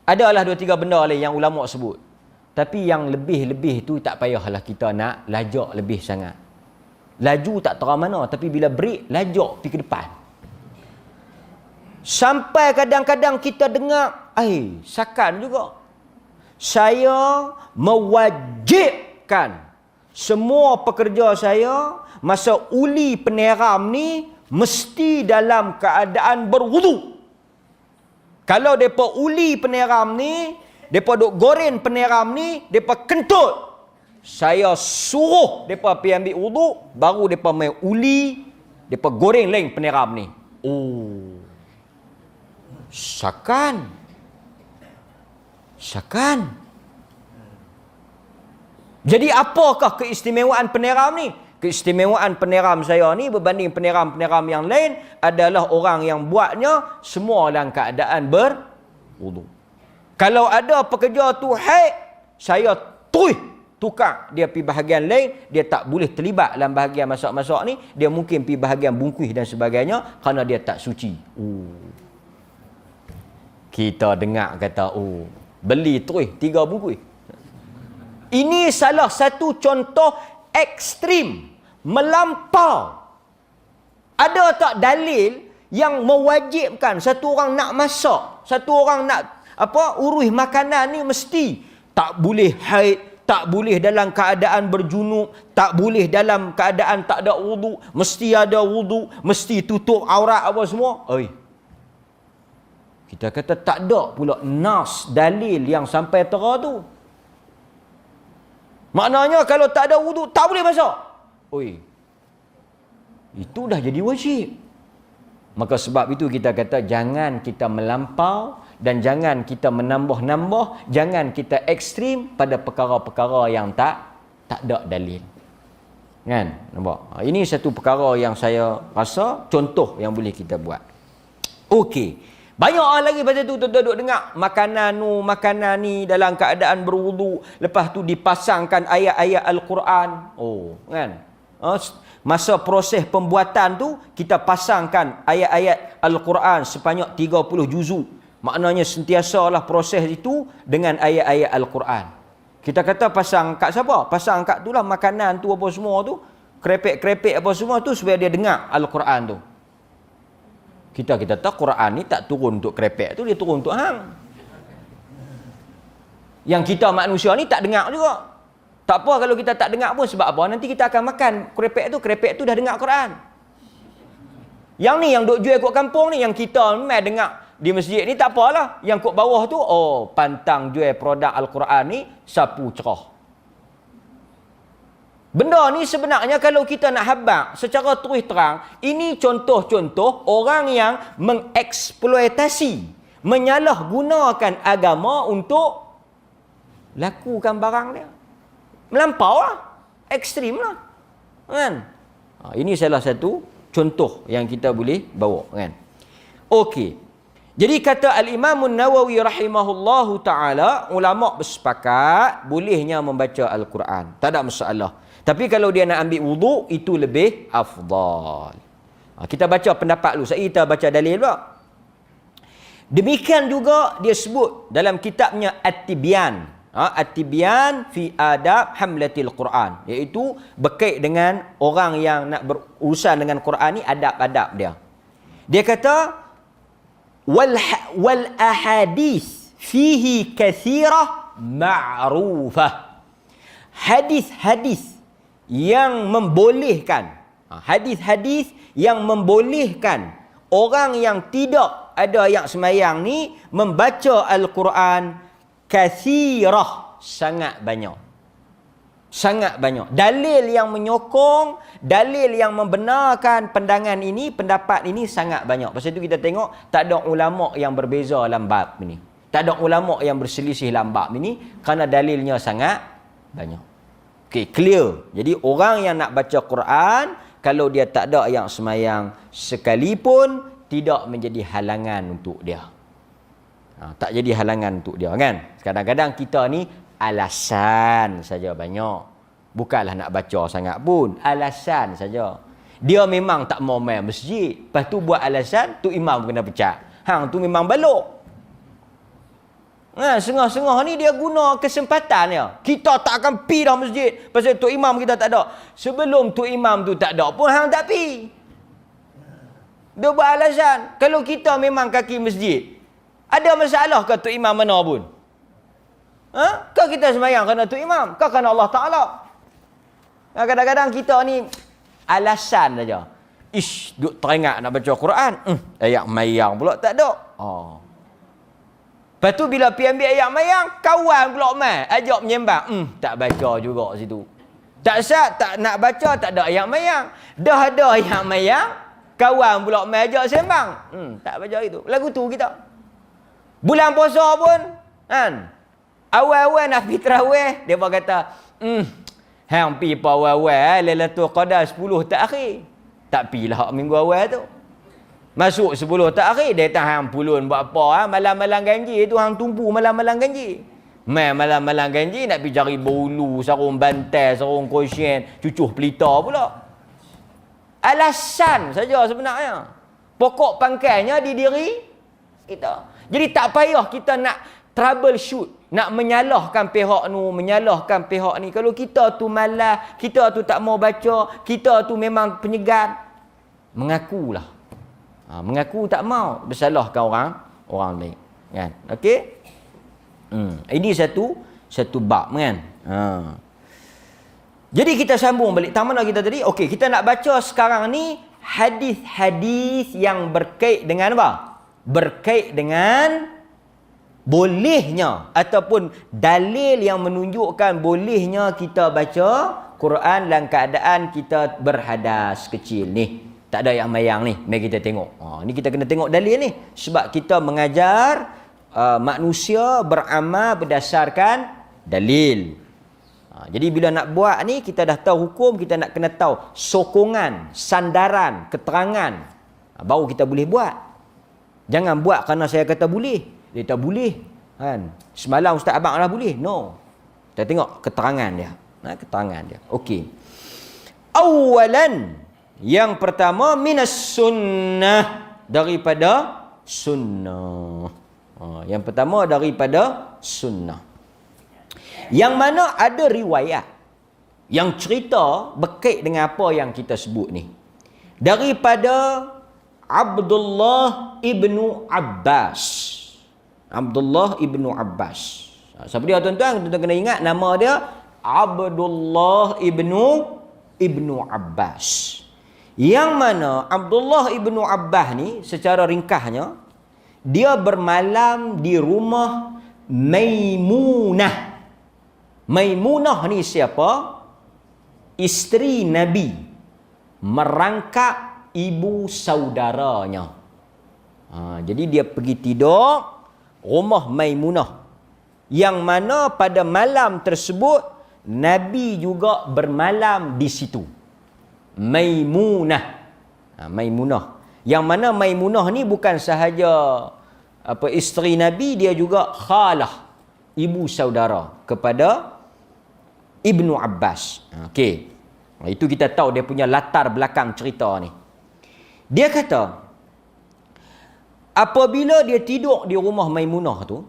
S1: Adalah 2-3 benda lain yang ulama sebut. Tapi yang lebih-lebih tu tak payahlah kita nak lajak lebih sangat. Laju tak tahu mana, tapi bila break, lajak pergi ke depan. Sampai kadang-kadang kita dengar, sakan juga. Saya mewajibkan semua pekerja saya masa uli peneram ni mesti dalam keadaan berwudu. Kalau mereka uli peneram ni, mereka duk goreng peneram ni, mereka kentut, saya suruh mereka pergi ambil wudu, baru mereka main uli, mereka goreng lain peneram ni. Oh, sakan. Jadi apakah keistimewaan peneram ni? Keistimewaan peneram saya ni berbanding peneram-peneram yang lain adalah orang yang buatnya semua dalam keadaan berwudu. Kalau ada pekerja tu haid, saya tukar dia pergi bahagian lain, dia tak boleh terlibat dalam bahagian masak-masak ni, dia mungkin pergi bahagian bungkus dan sebagainya kerana dia tak suci. Kita dengar kata, beli 3 bungkus. Ini salah satu contoh ekstrim, melampau. Ada tak dalil yang mewajibkan satu orang nak masak, satu orang nak urus makanan ni mesti tak boleh haid, tak boleh dalam keadaan berjunub, tak boleh dalam keadaan tak ada wudu, mesti ada wudu, mesti tutup aurat apa semua. Kita kata tak ada pula nas, dalil yang sampai tera tu. Maknanya kalau tak ada wudu, tak boleh masak. Oi, itu dah jadi wajib. Maka sebab itu kita kata jangan kita melampau dan jangan kita menambah-nambah, jangan kita ekstrim pada perkara-perkara yang tak ada dalil. Kan? Nampak? Ini satu perkara yang saya rasa contoh yang boleh kita buat. Okey. Banyak orang lagi pasal tu duduk dengar makanan ni dalam keadaan berwudu, lepas tu dipasangkan ayat-ayat Al-Quran. Oh, kan? Masa proses pembuatan tu kita pasangkan ayat-ayat Al-Quran sebanyak 30 juzuk. Maknanya sentiasalah proses itu dengan ayat-ayat Al-Quran. Kita kata pasang kat siapa? Pasang kat tu lah makanan tu apa semua tu, krepek-krepek apa semua tu supaya dia dengar Al-Quran tu. Kita tahu Quran ni tak turun untuk krepek tu, dia turun untuk hang. Yang kita manusia ni tak dengar juga. Tak apa kalau kita tak dengar pun, sebab apa? Nanti kita akan makan krepek tu dah dengar Quran. Yang ni yang duk jual kat kampung ni, yang kita memang dengar di masjid ni tak apalah. Yang kat bawah tu, oh pantang jual produk Al-Quran ni, sapu cerah. Benda ni sebenarnya kalau kita nak habaq secara terus terang, ini contoh-contoh orang yang mengeksploitasi, menyalahgunakan agama untuk lakukan barang dia. Melampau lah, ekstrim lah. Kan? Ini salah satu contoh yang kita boleh bawa. Kan? Okey. Jadi kata Al-Imam Nawawi rahimahullahu ta'ala, ulama' bersepakat bolehnya membaca Al-Quran. Tak ada masalah. Tapi kalau dia nak ambil wudu, itu lebih afdal. Kita baca pendapat dulu. Kita baca dalil pula. Demikian juga dia sebut dalam kitabnya At-Tibyan. At-Tibyan fi adab hamlatil Quran. Iaitu berkait dengan orang yang nak berurusan dengan Quran ni, adab-adab dia. Dia kata, wal ahadith fihi kathirah ma'rufah. Hadis-hadis yang membolehkan, hadis-hadis yang membolehkan orang yang tidak ada yang semayang ni membaca Al-Quran, kathirah, sangat banyak. Sangat banyak. Dalil yang menyokong, dalil yang membenarkan pandangan ini, pendapat ini sangat banyak. Pasal itu kita tengok tak ada ulama yang berbeza dalam bab ini. Tak ada ulama yang berselisih dalam bab ini kerana dalilnya sangat banyak. Okey, clear. Jadi orang yang nak baca Quran, kalau dia tak ada yang semayang sekalipun, tidak menjadi halangan untuk dia. Tak jadi halangan untuk dia, kan? Kadang-kadang kita ni alasan saja banyak. Bukanlah nak baca sangat pun, alasan saja. Dia memang tak mau main masjid, lepas tu buat alasan, tu imam kena pecat. Hang tu memang balok. Sengah-sengah ni dia guna kesempatan dia. Kita tak akan pi dah masjid pasal tu imam kita tak ada. Sebelum tu imam tu tak ada pun hang tak pi. Dia buat alasan. Kalau kita memang kaki masjid, ada masalah ke tu imam mana pun? Kau kita sembahyang kerana tu imam, kau kerana Allah Ta'ala. Kadang-kadang kita ni alasan saja. Ish, duk teringat nak baca Quran. Ayat mayang pula tak ada. Lepas tu bila pergi ambil ayat mayang, kawan pula mai ajak menyembang. Tak baca juga situ. Tak sah, tak nak baca, tak ada ayat mayang. Dah ada ayat mayang, kawan pula mai ajak sembang. Tak baca itu. Lagu tu kita. Bulan puasa pun, kan? Awal-awal nak pergi tarawih, dia pun kata, hang pergi pa awal-awal, Lailatul Qadar 10 tak akhir. Tak pilah minggu awal tu. Masuk 10 tak akhir, dia tak hang pulun buat apa, malam-malam ganji tu hang tumpu malam-malam ganji. Malam-malam ganji nak pergi cari bulu, sarung bantai, sarung kosyen, cucuh pelita pula. Alasan saja sebenarnya. Pokok pangkalnya di diri kita. Jadi tak payah kita nak troubleshoot, nak menyalahkan pihak nu, menyalahkan pihak ni. Kalau kita tu malas, kita tu tak mau baca, kita tu memang penyegat, mengakulah. Mengaku tak mau bersalahkan orang lain, kan? Okey. Ini satu bab, kan? Jadi kita sambung balik tamat kita tadi. Okey, kita nak baca sekarang ni hadis-hadis yang berkait dengan apa? berkait dengan bolehnya ataupun dalil yang menunjukkan bolehnya kita baca Quran dalam keadaan kita berhadas kecil ni. Tak ada yang mayang ni. Mari kita tengok. Ni kita kena tengok dalil ni. Sebab kita mengajar manusia beramal berdasarkan dalil. Jadi bila nak buat ni, kita dah tahu hukum, kita nak kena tahu sokongan, sandaran, keterangan. Baru kita boleh buat. Jangan buat kerana saya kata boleh. Dia tak boleh. Kan? Semalam Ustaz Abang dah boleh. No. Kita tengok keterangan dia. Keterangan dia. Okey. Awalan. Yang pertama, minas sunnah. Daripada sunnah. Yang pertama, daripada sunnah. Yang mana ada riwayat yang cerita berkait dengan apa yang kita sebut ni. Daripada Abdullah ibnu Abbas. Abdullah ibnu Abbas. Siapa dia tuan-tuan? Tuan-tuan kena ingat nama dia Abdullah ibnu Abbas. Yang mana Abdullah ibnu Abbas ni secara ringkasnya dia bermalam di rumah Maimunah. Maimunah ni siapa? Isteri Nabi merangkap ibu saudaranya. Jadi dia pergi tidur rumah Maimunah, yang mana pada malam tersebut Nabi juga bermalam di situ. Maimunah. Maimunah. Yang mana Maimunah ni bukan sahaja isteri Nabi, dia juga khalah, ibu saudara kepada Ibnu Abbas. Okey. Itu kita tahu dia punya latar belakang cerita ni. Dia kata apabila dia tidur di rumah Maimunah tu,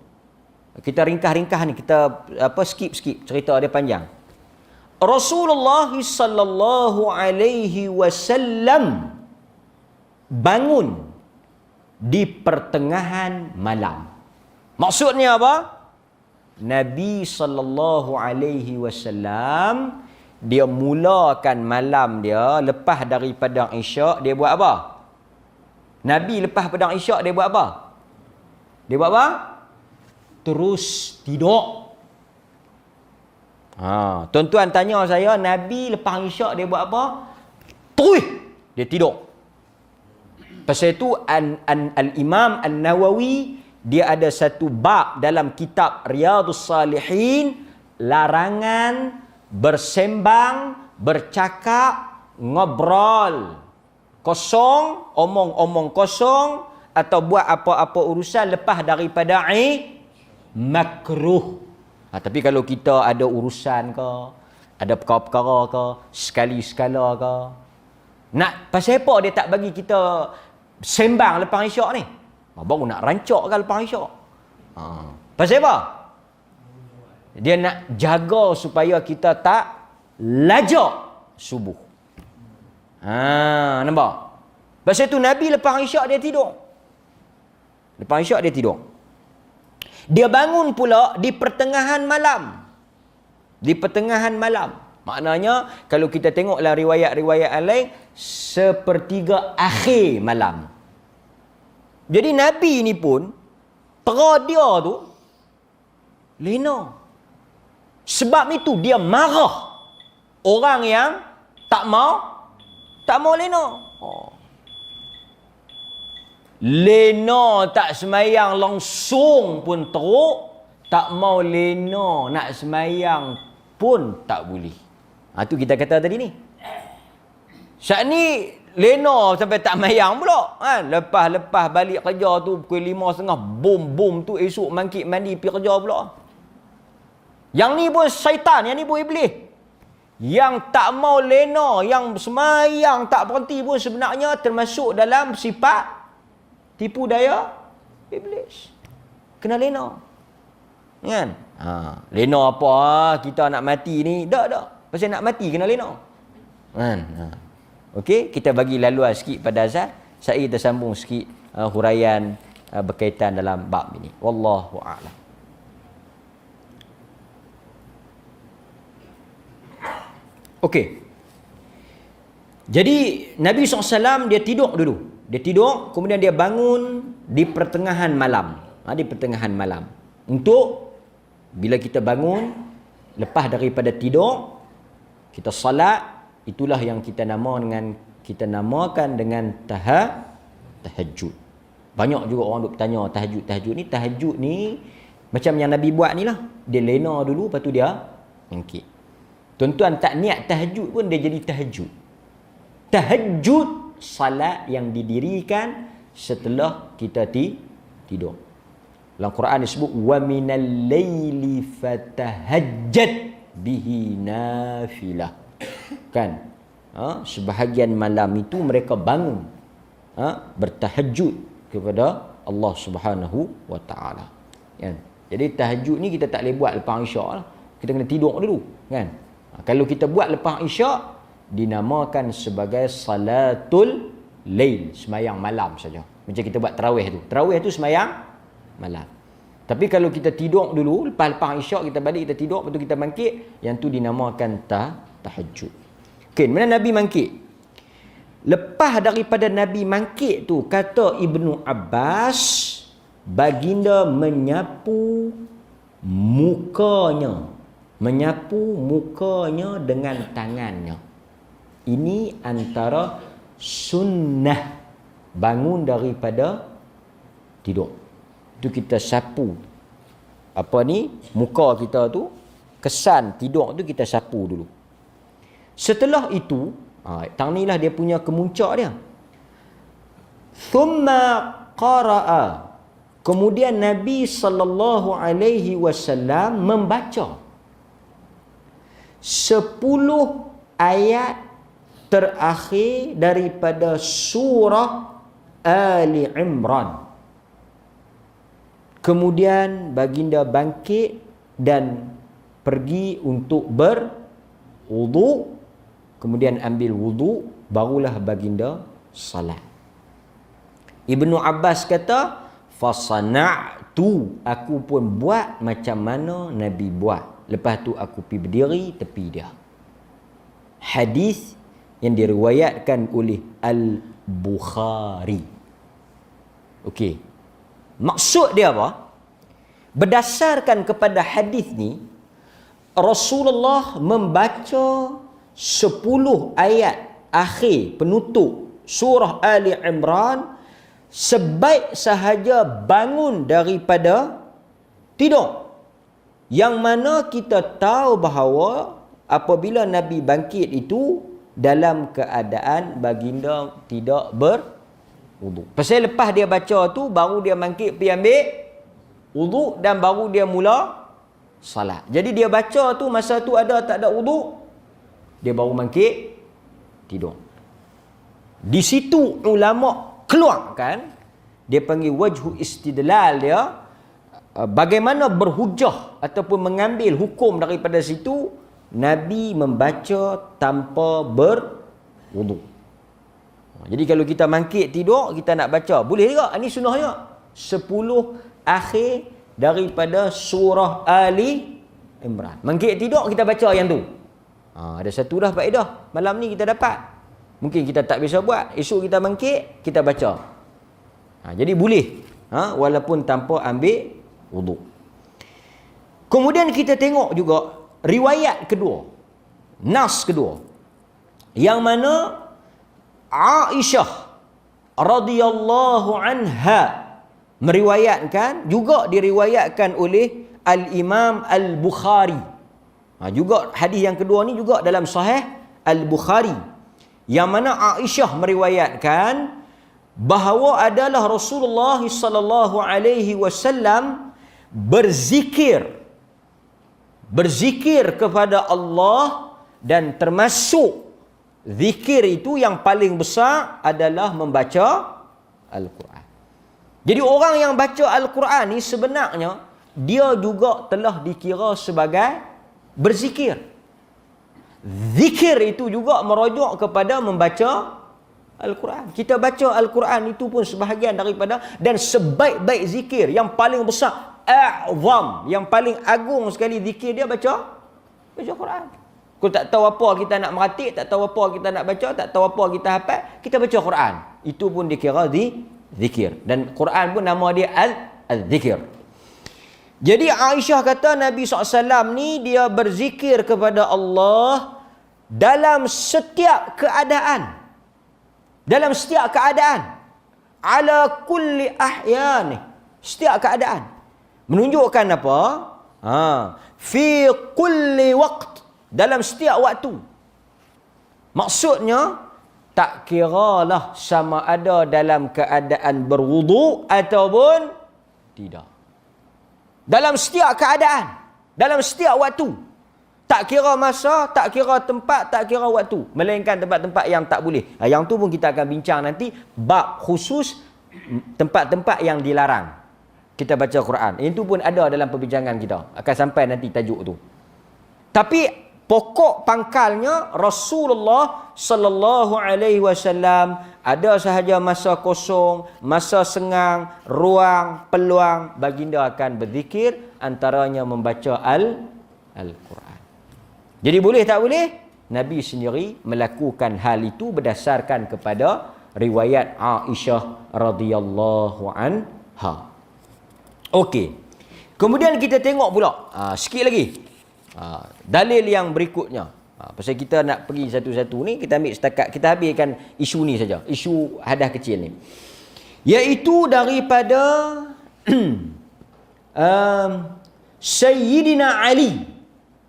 S1: kita ringkas-ringkas ni, kita skip cerita dia panjang. Rasulullah sallallahu alaihi wasallam bangun di pertengahan malam. Maksudnya apa? Nabi sallallahu alaihi wasallam dia mulakan malam dia lepas daripada Isyak, dia buat apa? Nabi lepas padang Isyak dia buat apa? Dia buat apa? Terus tidur. Tuan-tuan tanya saya, Nabi lepas Isyak dia buat apa? Terus dia tidur. Pasal itu Al-Imam An-Nawawi dia ada satu bab dalam kitab Riyadhus Salihin, larangan bersembang, bercakap, ngobrol kosong, omong-omong kosong, atau buat apa-apa urusan lepas daripada makruh. Tapi kalau kita ada urusan ke, ada perkara-perkara ke, sekali-sekala ke, nak pasal apa dia tak bagi kita sembang lepas Isyak ni? Baru nak rancak kan lepas Isyak. Pasal apa? Dia nak jaga supaya kita tak lajak subuh. Nampak? Pasal tu Nabi lepas Isyak dia tidur. Lepas Isyak dia tidur. Dia bangun pula di pertengahan malam. Di pertengahan malam. Maknanya kalau kita tengoklah riwayat-riwayat lain, sepertiga akhir malam. Jadi Nabi ni pun tera dia tu lena. Sebab itu dia marah orang yang tak mau lena. Lena tak semayang langsung pun teruk, tak mau lena nak semayang pun tak boleh. Tu kita kata tadi ni. Syak ni lena sampai tak mayang pula kan. Lepas balik kerja tu pukul 5.30 bom tu, esok mangkit mandi pergi kerja pula. Yang ni pun syaitan, yang ni pun iblis. Yang tak mau lena, yang semayang tak berhenti pun sebenarnya termasuk dalam sifat tipu daya iblis. Kena lena. Kan? Lena apa? Kita nak mati ni. Tak. Pasal nak mati kena lena. Kan? Okey, kita bagi laluan sikit pada Azhar. Saya kita sambung sikit huraian berkaitan dalam bab ini. Wallahu a'lam. Okey. Jadi Nabi SAW dia tidur dulu. Dia tidur, kemudian dia bangun di pertengahan malam. Di pertengahan malam. Untuk bila kita bangun, lepas daripada tidur, kita salat, itulah yang kita namakan dengan tahajud. Banyak juga orang duk bertanya tahajud ni macam yang Nabi buat ni lah. Dia lena dulu, lepas tu dia bangkit. Tuan-tuan tak niat tahajud pun dia jadi tahajud. Tahajud salat yang didirikan setelah kita tidur. Dalam Quran disebut wa minal laili fatahajjad bihi nafilah. Kan? Sebahagian malam itu mereka bangun bertahajud kepada Allah Subhanahu wa taala. Kan? Jadi tahajud ni kita tak boleh buat lepas Isyak lah. Kita kena tidur dulu, kan? Kalau kita buat lepas Isyak, dinamakan sebagai salatul lail, sembahyang malam saja. Macam kita buat tarawih tu. Tarawih tu sembahyang malam. Tapi kalau kita tidur dulu, lepas Isyak kita balik, kita tidur, lepas tu kita bangkit, yang tu dinamakan tahajud. Okay, mana Nabi bangkit? Lepas daripada Nabi bangkit tu, kata Ibnu Abbas, baginda menyapu mukanya dengan tangannya. Ini antara sunnah bangun daripada tidur. Itu kita sapu muka kita tu, kesan tidur tu kita sapu dulu. Setelah itu, tang ni lah dia punya kemuncak dia. Thumma qara'a. Kemudian Nabi sallallahu alaihi wasallam membaca 10 ayat terakhir daripada surah Ali Imran. Kemudian baginda bangkit dan pergi untuk berwudu. Kemudian ambil wudu, barulah baginda salat. Ibnu Abbas kata, fasana'tu, aku pun buat macam mana Nabi buat. Lepas tu aku pergi berdiri tepi dia. Hadis yang diriwayatkan oleh Al-Bukhari. Okey. Maksud dia apa? Berdasarkan kepada hadis ni, Rasulullah membaca 10 ayat akhir penutup surah Ali Imran sebaik sahaja bangun daripada tidur. Yang mana kita tahu bahawa apabila Nabi bangkit itu dalam keadaan baginda tidak berwudu. Pasal lepas dia baca tu baru dia bangkit pergi ambil wudu dan baru dia mula salat. Jadi dia baca tu masa tu ada tak ada wudu, dia baru bangkit tidur. Di situ ulama keluarkan, dia panggil wajhu istidlal dia, bagaimana berhujah ataupun mengambil hukum daripada situ. Nabi membaca tanpa berwudu. Jadi kalau kita bangkit tidur, kita nak baca, boleh juga. Ini sunnahnya 10 akhir daripada surah Ali Imran. Bangkit tidur kita baca yang tu. Ada satu dah faedah malam ni kita dapat. Mungkin kita tak biasa buat, esok kita bangkit kita baca. Jadi boleh, walaupun tanpa ambil wudu. Kemudian kita tengok juga riwayat kedua, nas kedua, yang mana Aisyah radhiyallahu anha meriwayatkan, juga diriwayatkan oleh Al-Imam Al-Bukhari. Juga hadis yang kedua ni juga dalam Sahih Al-Bukhari, yang mana Aisyah meriwayatkan bahawa adalah Rasulullah sallallahu alaihi wasallam berzikir kepada Allah, dan termasuk zikir itu yang paling besar adalah membaca Al-Quran. Jadi orang yang baca Al-Quran ni sebenarnya dia juga telah dikira sebagai berzikir. Zikir itu juga merujuk kepada membaca Al-Quran. Kita baca Al-Quran itu pun sebahagian daripada, dan sebaik-baik zikir yang paling besar, a'zam, yang paling agung sekali zikir dia baca Quran. Kalau tak tahu apa kita nak meratik, tak tahu apa kita nak baca, tak tahu apa kita hafal, kita baca Quran. Itu pun dikira zikir. Dan Quran pun nama dia al-zikir. Jadi Aisyah kata Nabi SAW ni dia berzikir kepada Allah dalam setiap keadaan. Dalam setiap keadaan. Ala kulli ahyani. Setiap keadaan. Menunjukkan apa? Fi kulli waqt. Dalam setiap waktu. Maksudnya, tak kiralah sama ada dalam keadaan berwudu ataupun tidak. Dalam setiap keadaan. Dalam setiap waktu. Tak kira masa, tak kira tempat, tak kira waktu. Melainkan tempat-tempat yang tak boleh. Yang tu pun kita akan bincang nanti. Bab khusus tempat-tempat yang dilarang. Kita baca Quran. Itu pun ada dalam perbincangan kita. Akan sampai nanti tajuk tu. Tapi pokok pangkalnya Rasulullah sallallahu alaihi wasallam ada sahaja masa kosong, masa sengang, ruang, peluang, baginda akan berzikir, antaranya membaca Al-Quran. Jadi boleh tak boleh? Nabi sendiri melakukan hal itu berdasarkan kepada riwayat Aisyah radhiyallahu anha. Okey. Kemudian kita tengok pula sikit lagi. Dalil yang berikutnya. Pasal kita nak pergi satu-satu ni, kita ambil setakat, kita habiskan isu ni saja. Isu hadas kecil ni. Iaitu daripada Sayyidina Ali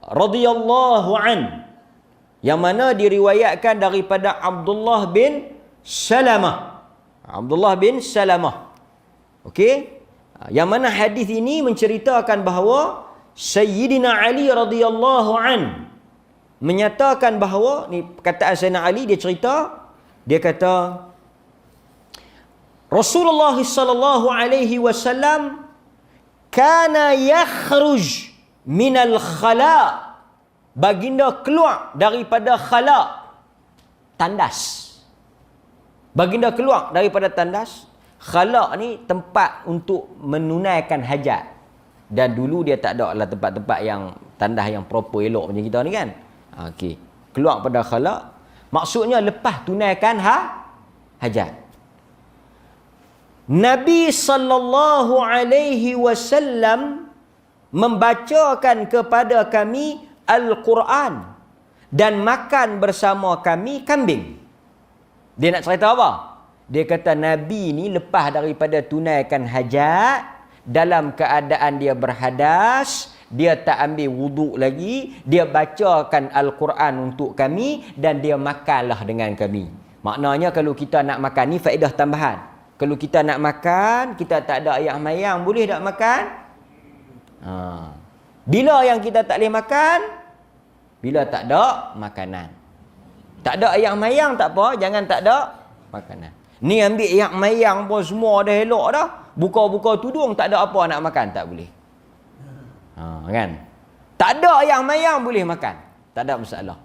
S1: radhiyallahu an, yang mana diriwayatkan daripada Abdullah bin Salamah. Abdullah bin Salamah. Okey? Yang mana hadis ini menceritakan bahawa Sayyidina Ali radhiyallahu an menyatakan bahawa, ni perkataan Sayyidina Ali, dia cerita, dia kata Rasulullah sallallahu alaihi wasallam kana yakhruj minal khala, baginda keluar daripada khala, tandas. Baginda keluar daripada tandas. Khala ni tempat untuk menunaikan hajat. Dan dulu dia tak ada lah tempat-tempat yang tandas yang proper elok macam kita ni kan. Okey. Keluar pada khala, maksudnya lepas tunaikan hajat. Nabi sallallahu alaihi wasallam membacakan kepada kami Al-Quran dan makan bersama kami kambing. Dia nak cerita apa? Dia kata Nabi ni lepas daripada tunaikan hajat, dalam keadaan dia berhadas, dia tak ambil wuduk lagi, dia bacakan Al-Quran untuk kami dan dia makanlah dengan kami. Maknanya kalau kita nak makan ni faedah tambahan. Kalau kita nak makan, kita tak ada ayam mayang, boleh tak makan? Bila yang kita tak boleh makan? Bila tak ada makanan. Tak ada ayam mayang tak apa, jangan tak ada makanan. Ni ambil ayam mayang pun semua dah elok dah. Buka-buka tudung tak ada apa nak makan, tak boleh. Kan? Tak ada ayam mayang boleh makan. Tak ada masalah.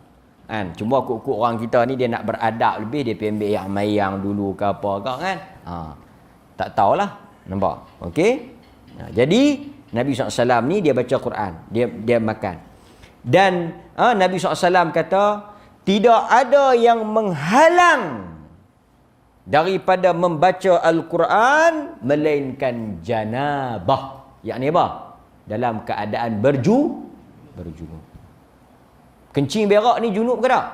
S1: Kan? Cuma kok-kok orang kita ni dia nak beradab lebih, dia pergi ambil ayam mayang dulu ke apa ke kan? Tak tahulah. Nampak? Okey? Jadi Nabi SAW ni dia baca Quran, dia makan. Dan Nabi SAW kata tidak ada yang menghalang daripada membaca Al-Quran melainkan janabah. Yakni apa? Dalam keadaan berjunub. Kencing berak ni junub ke tak?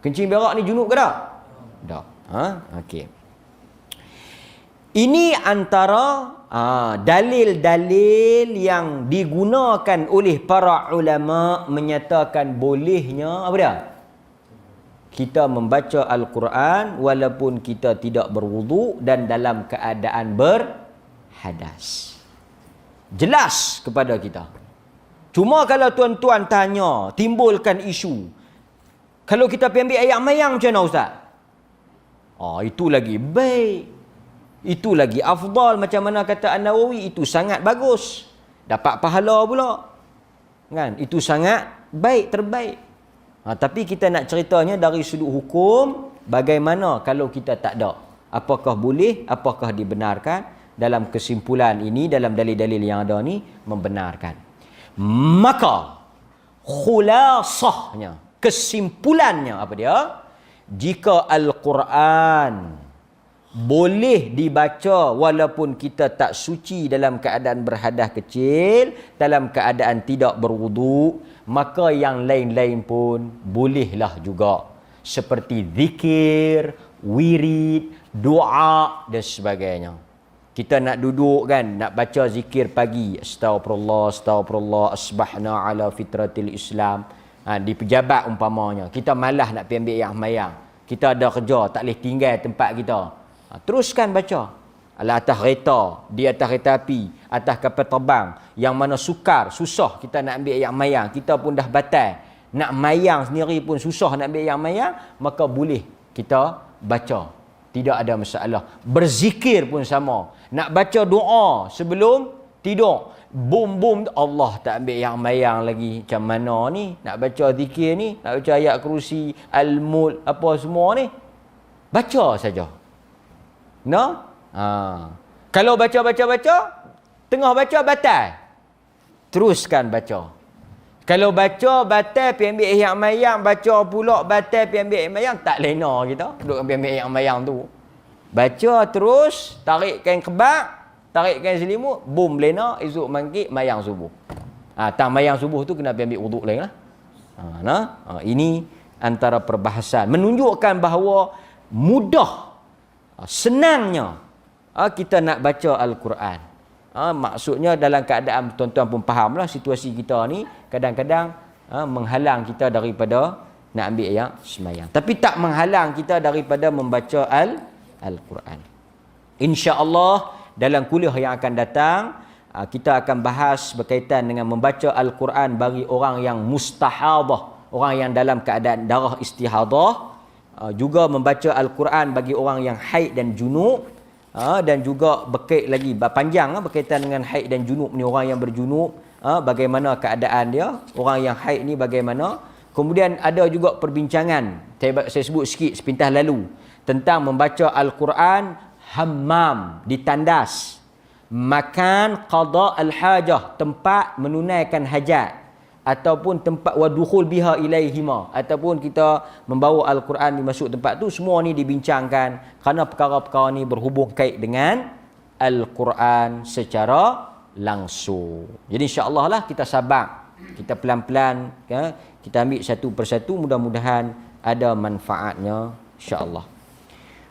S1: Kencing berak ni junub ke tak? Tak. Okey. Ini antara dalil-dalil yang digunakan oleh para ulama menyatakan bolehnya apa dia? Kita membaca Al-Quran walaupun kita tidak berwuduk dan dalam keadaan berhadas. Jelas kepada kita. Cuma kalau tuan-tuan tanya, timbulkan isu, kalau kita pergi ambil ayam mayang macam mana Ustaz? Itu lagi baik. Itu lagi afdal, macam mana kata An-Nawawi, itu sangat bagus. Dapat pahala pula. Kan? Itu sangat baik, terbaik. Tapi kita nak ceritanya dari sudut hukum, bagaimana kalau kita tak ada? Apakah boleh, apakah dibenarkan? Dalam kesimpulan ini, dalam dalil-dalil yang ada ni, membenarkan. Maka, khulasahnya, kesimpulannya apa dia? Jika Al-Quran boleh dibaca walaupun kita tak suci dalam keadaan berhadas kecil, dalam keadaan tidak berwuduk, maka yang lain-lain pun bolehlah juga. Seperti zikir, wirid, doa dan sebagainya. Kita nak duduk kan, nak baca zikir pagi, astagfirullah, astagfirullah, asbahna ala fitratil Islam. Di pejabat umpamanya, kita malas nak pergi ambil yang mayang. Kita ada kerja, tak boleh tinggal tempat kita. Teruskan baca. Atas kereta, di atas kereta api, atas kapal terbang, yang mana sukar, susah kita nak ambil yang mayang. Kita pun dah batal. Nak mayang sendiri pun susah nak ambil yang mayang, maka boleh kita baca. Tidak ada masalah. Berzikir pun sama. Nak baca doa sebelum tidur. Bom-bom Allah tak ambil yang mayang lagi. Macam mana ni? Nak baca zikir ni, nak baca ayat kursi, al-mulk, apa semua ni. Baca saja. No? Kalau baca, tengah baca batal. Teruskan baca. Kalau baca batal pergi ambil yang mayang, baca pula batal pergi ambil yang mayang, tak lena kita duduk ambil yang mayang tu. Baca terus, tarik kain kebak, tarik kain selimut, boom lena, esok bangkit mayang subuh. Tang mayang subuh tu kena pergi ambil wuduk lain lah. Ini antara perbahasan menunjukkan bahawa mudah, senangnya kita nak baca Al-Quran. Maksudnya dalam keadaan tuan-tuan pun fahamlah situasi kita ni kadang-kadang menghalang kita daripada nak ambil yang semayang. Tapi tak menghalang kita daripada membaca Al-Quran. InsyaAllah dalam kuliah yang akan datang kita akan bahas berkaitan dengan membaca Al-Quran bagi orang yang mustahadah, orang yang dalam keadaan darah istihadah, juga membaca Al-Quran bagi orang yang haid dan junub, dan juga berkait lagi panjang berkaitan dengan haid dan junub ni, orang yang berjunub bagaimana keadaan dia, orang yang haid ni bagaimana. Kemudian ada juga perbincangan, saya sebut sikit sepintas lalu, tentang membaca Al-Quran hammam, ditandas, makan qada al-hajah, tempat menunaikan hajat, ataupun tempat wadukhul biha ilaihima, ataupun kita membawa Al-Quran dimasuk tempat tu. Semua ni dibincangkan kerana perkara-perkara ni berhubung kait dengan Al-Quran secara langsung. Jadi insya-Allah lah kita sabar, kita pelan-pelan kita ambil satu persatu, mudah-mudahan ada manfaatnya insya-Allah.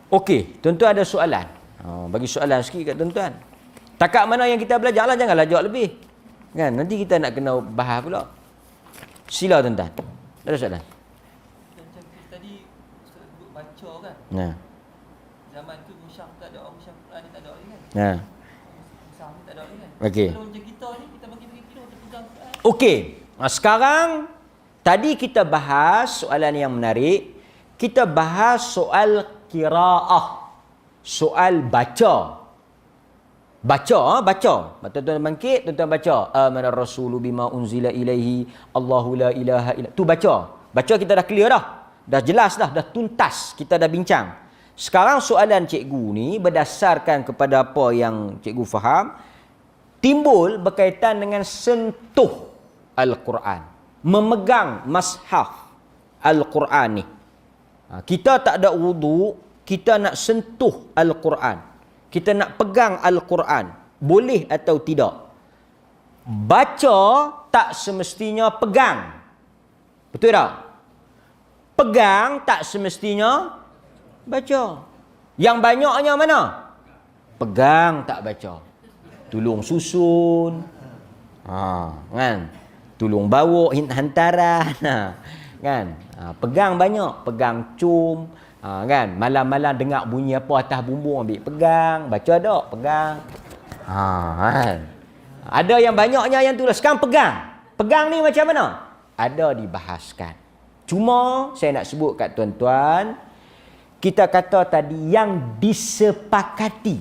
S1: Okey, tuan-tuan ada soalan? Bagi soalan sikit kat tuan-tuan. Takat mana yang kita belajar lah, janganlah jawab lebih. Kan nanti kita nak kena bahas pula. Sila tuan-tuan. Ada soalan?
S2: Macam tadi sebut baca kan. Zaman tu musyaf tak ada, musyaf Quran ni tak ada lagi kan. Musyaf ni tak ada lagi kan.
S1: Okey.
S2: Kalau macam kita ni kita bagi tidur terpegang Quran.
S1: Okey. Sekarang tadi kita bahas soalan yang menarik. Kita bahas soal qiraah. Soal baca. Baca. Tuan-tuan bangkit, tuan-tuan baca. Amanar rasulu bima unzila ilaihi Allahu la ilaha illa. Tu baca. Baca kita dah clear dah. Dah jelas dah tuntas. Kita dah bincang. Sekarang soalan cikgu ni berdasarkan kepada apa yang cikgu faham, timbul berkaitan dengan sentuh Al-Quran. Memegang mashaf Al-Quran ni. Kita tak ada wudu, kita nak sentuh Al-Quran. Kita nak pegang Al-Quran. Boleh atau tidak? Baca tak semestinya pegang. Betul tak? Pegang tak semestinya baca. Yang banyaknya mana? Pegang tak baca. Tolong susun. Kan? Tolong bawa hantaran. Kan? Pegang banyak. Pegang cum. Kan? Malam-malam dengar bunyi apa atas bumbung, ambil pegang. Baca tak? Pegang. Kan? Ada yang banyaknya yang tulis. Sekarang pegang. Pegang ni macam mana? Ada dibahaskan. Cuma saya nak sebut kat tuan-tuan, kita kata tadi yang disepakati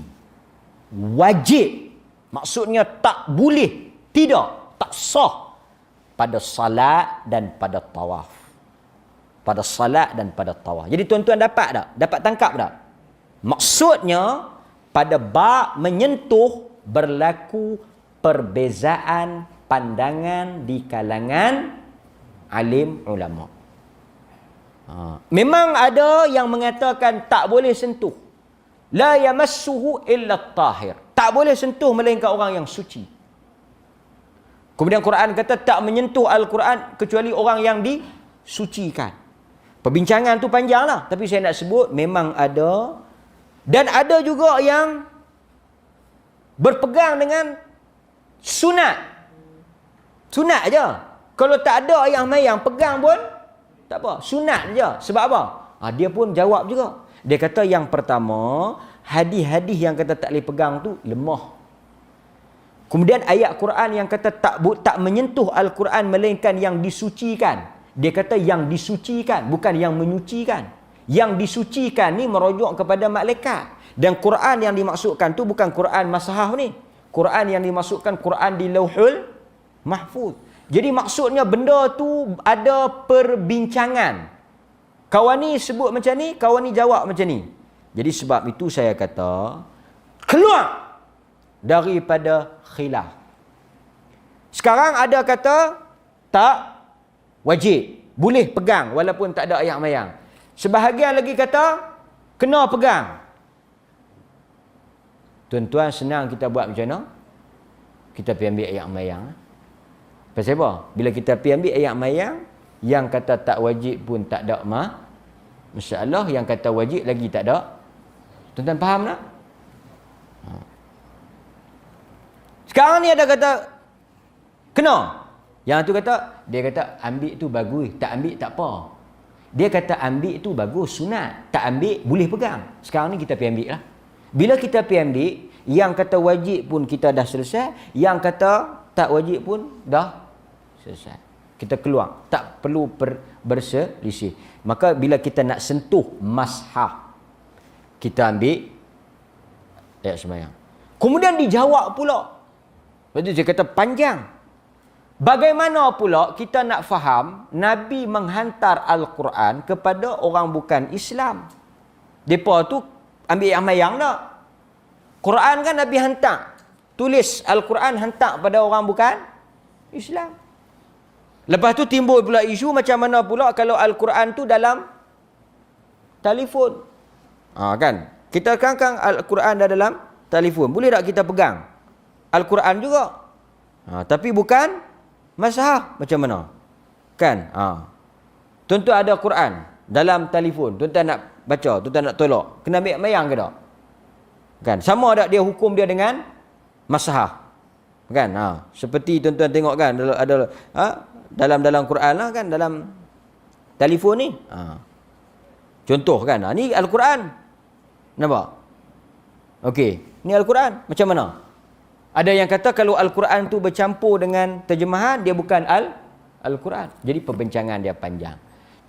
S1: wajib, maksudnya tak boleh, tidak, tak sah pada salat dan pada tawaf. Pada salat dan pada tawaf. Jadi tuan-tuan dapat tak? Dapat tangkap tak? Maksudnya pada bab menyentuh berlaku perbezaan pandangan di kalangan alim ulama. Memang ada yang mengatakan tak boleh sentuh. La yamassuhu illa at-tahir. Tak boleh sentuh melainkan orang yang suci. Kemudian Quran kata tak menyentuh Al-Quran kecuali orang yang disucikan. Perbincangan tu panjanglah, tapi saya nak sebut memang ada, dan ada juga yang berpegang dengan sunat. Sunat aja. Kalau tak ada ayah mayang pegang pun tak apa, sunat je. Sebab apa? Dia pun jawab juga. Dia kata yang pertama, hadis-hadis yang kata tak boleh pegang tu lemah. Kemudian ayat Quran yang kata tak menyentuh Al-Quran melainkan yang disucikan. Dia kata yang disucikan, bukan yang menyucikan. Yang disucikan ni merujuk kepada malaikat. Dan Quran yang dimaksudkan tu bukan Quran Masahaf ni. Quran yang dimaksudkan Quran di Lauhul Mahfuz. Jadi maksudnya benda tu ada perbincangan. Kawan ni sebut macam ni, kawan ni jawab macam ni. Jadi sebab itu saya kata, keluar daripada khilaf. Sekarang ada kata tak wajib, boleh pegang walaupun tak ada ayat mayang. Sebahagian lagi kata kena pegang. Tuan-tuan, senang kita buat macam mana? Kita pergi ambil ayat mayang. Pasal apa? Bila kita pergi ambil ayat mayang, yang kata tak wajib pun tak ada masalah, yang kata wajib lagi tak ada. Tuan-tuan faham tak? Sekarang ni ada kata kena. Yang tu kata, dia kata ambil tu bagus, tak ambil tak apa. Dia kata ambil tu bagus, sunat. Tak ambil, boleh pegang. Sekarang ni kita pergi ambil lah. Bila kita pergi ambil, yang kata wajib pun kita dah selesai, yang kata tak wajib pun dah selesai. Kita keluar. Tak perlu berselisih. Maka bila kita nak sentuh mashaf, kita ambil ayat sembahyang. Kemudian dijawab pula. Lepas tu dia kata panjang. Bagaimana pula kita nak faham Nabi menghantar Al-Quran kepada orang bukan Islam? Mereka tu ambil yang mayang tak? Quran kan Nabi hantar. Tulis Al-Quran hantar pada orang bukan Islam. Lepas tu timbul pula isu macam mana pula kalau Al-Quran tu dalam telefon. Kan? Kita kan Al-Quran dah dalam telefon. Boleh tak kita pegang Al-Quran juga? Tapi bukan Masahaf, macam mana? Kan? Tuan-tuan ada Quran dalam telefon, tuan-tuan nak baca, tuan-tuan nak tolak, kena ambil mayang ke tak? Kan? Sama tak dia hukum dia dengan Masahaf? Kan? Seperti tuan-tuan tengok kan, ada dalam Quran lah kan, dalam telefon ni. Contoh kan, ni Al-Quran. Nampak? Okey, ni Al-Quran. Macam mana? Ada yang kata kalau Al-Quran tu bercampur dengan terjemahan, dia bukan Al-Quran. Jadi perbincangan dia panjang.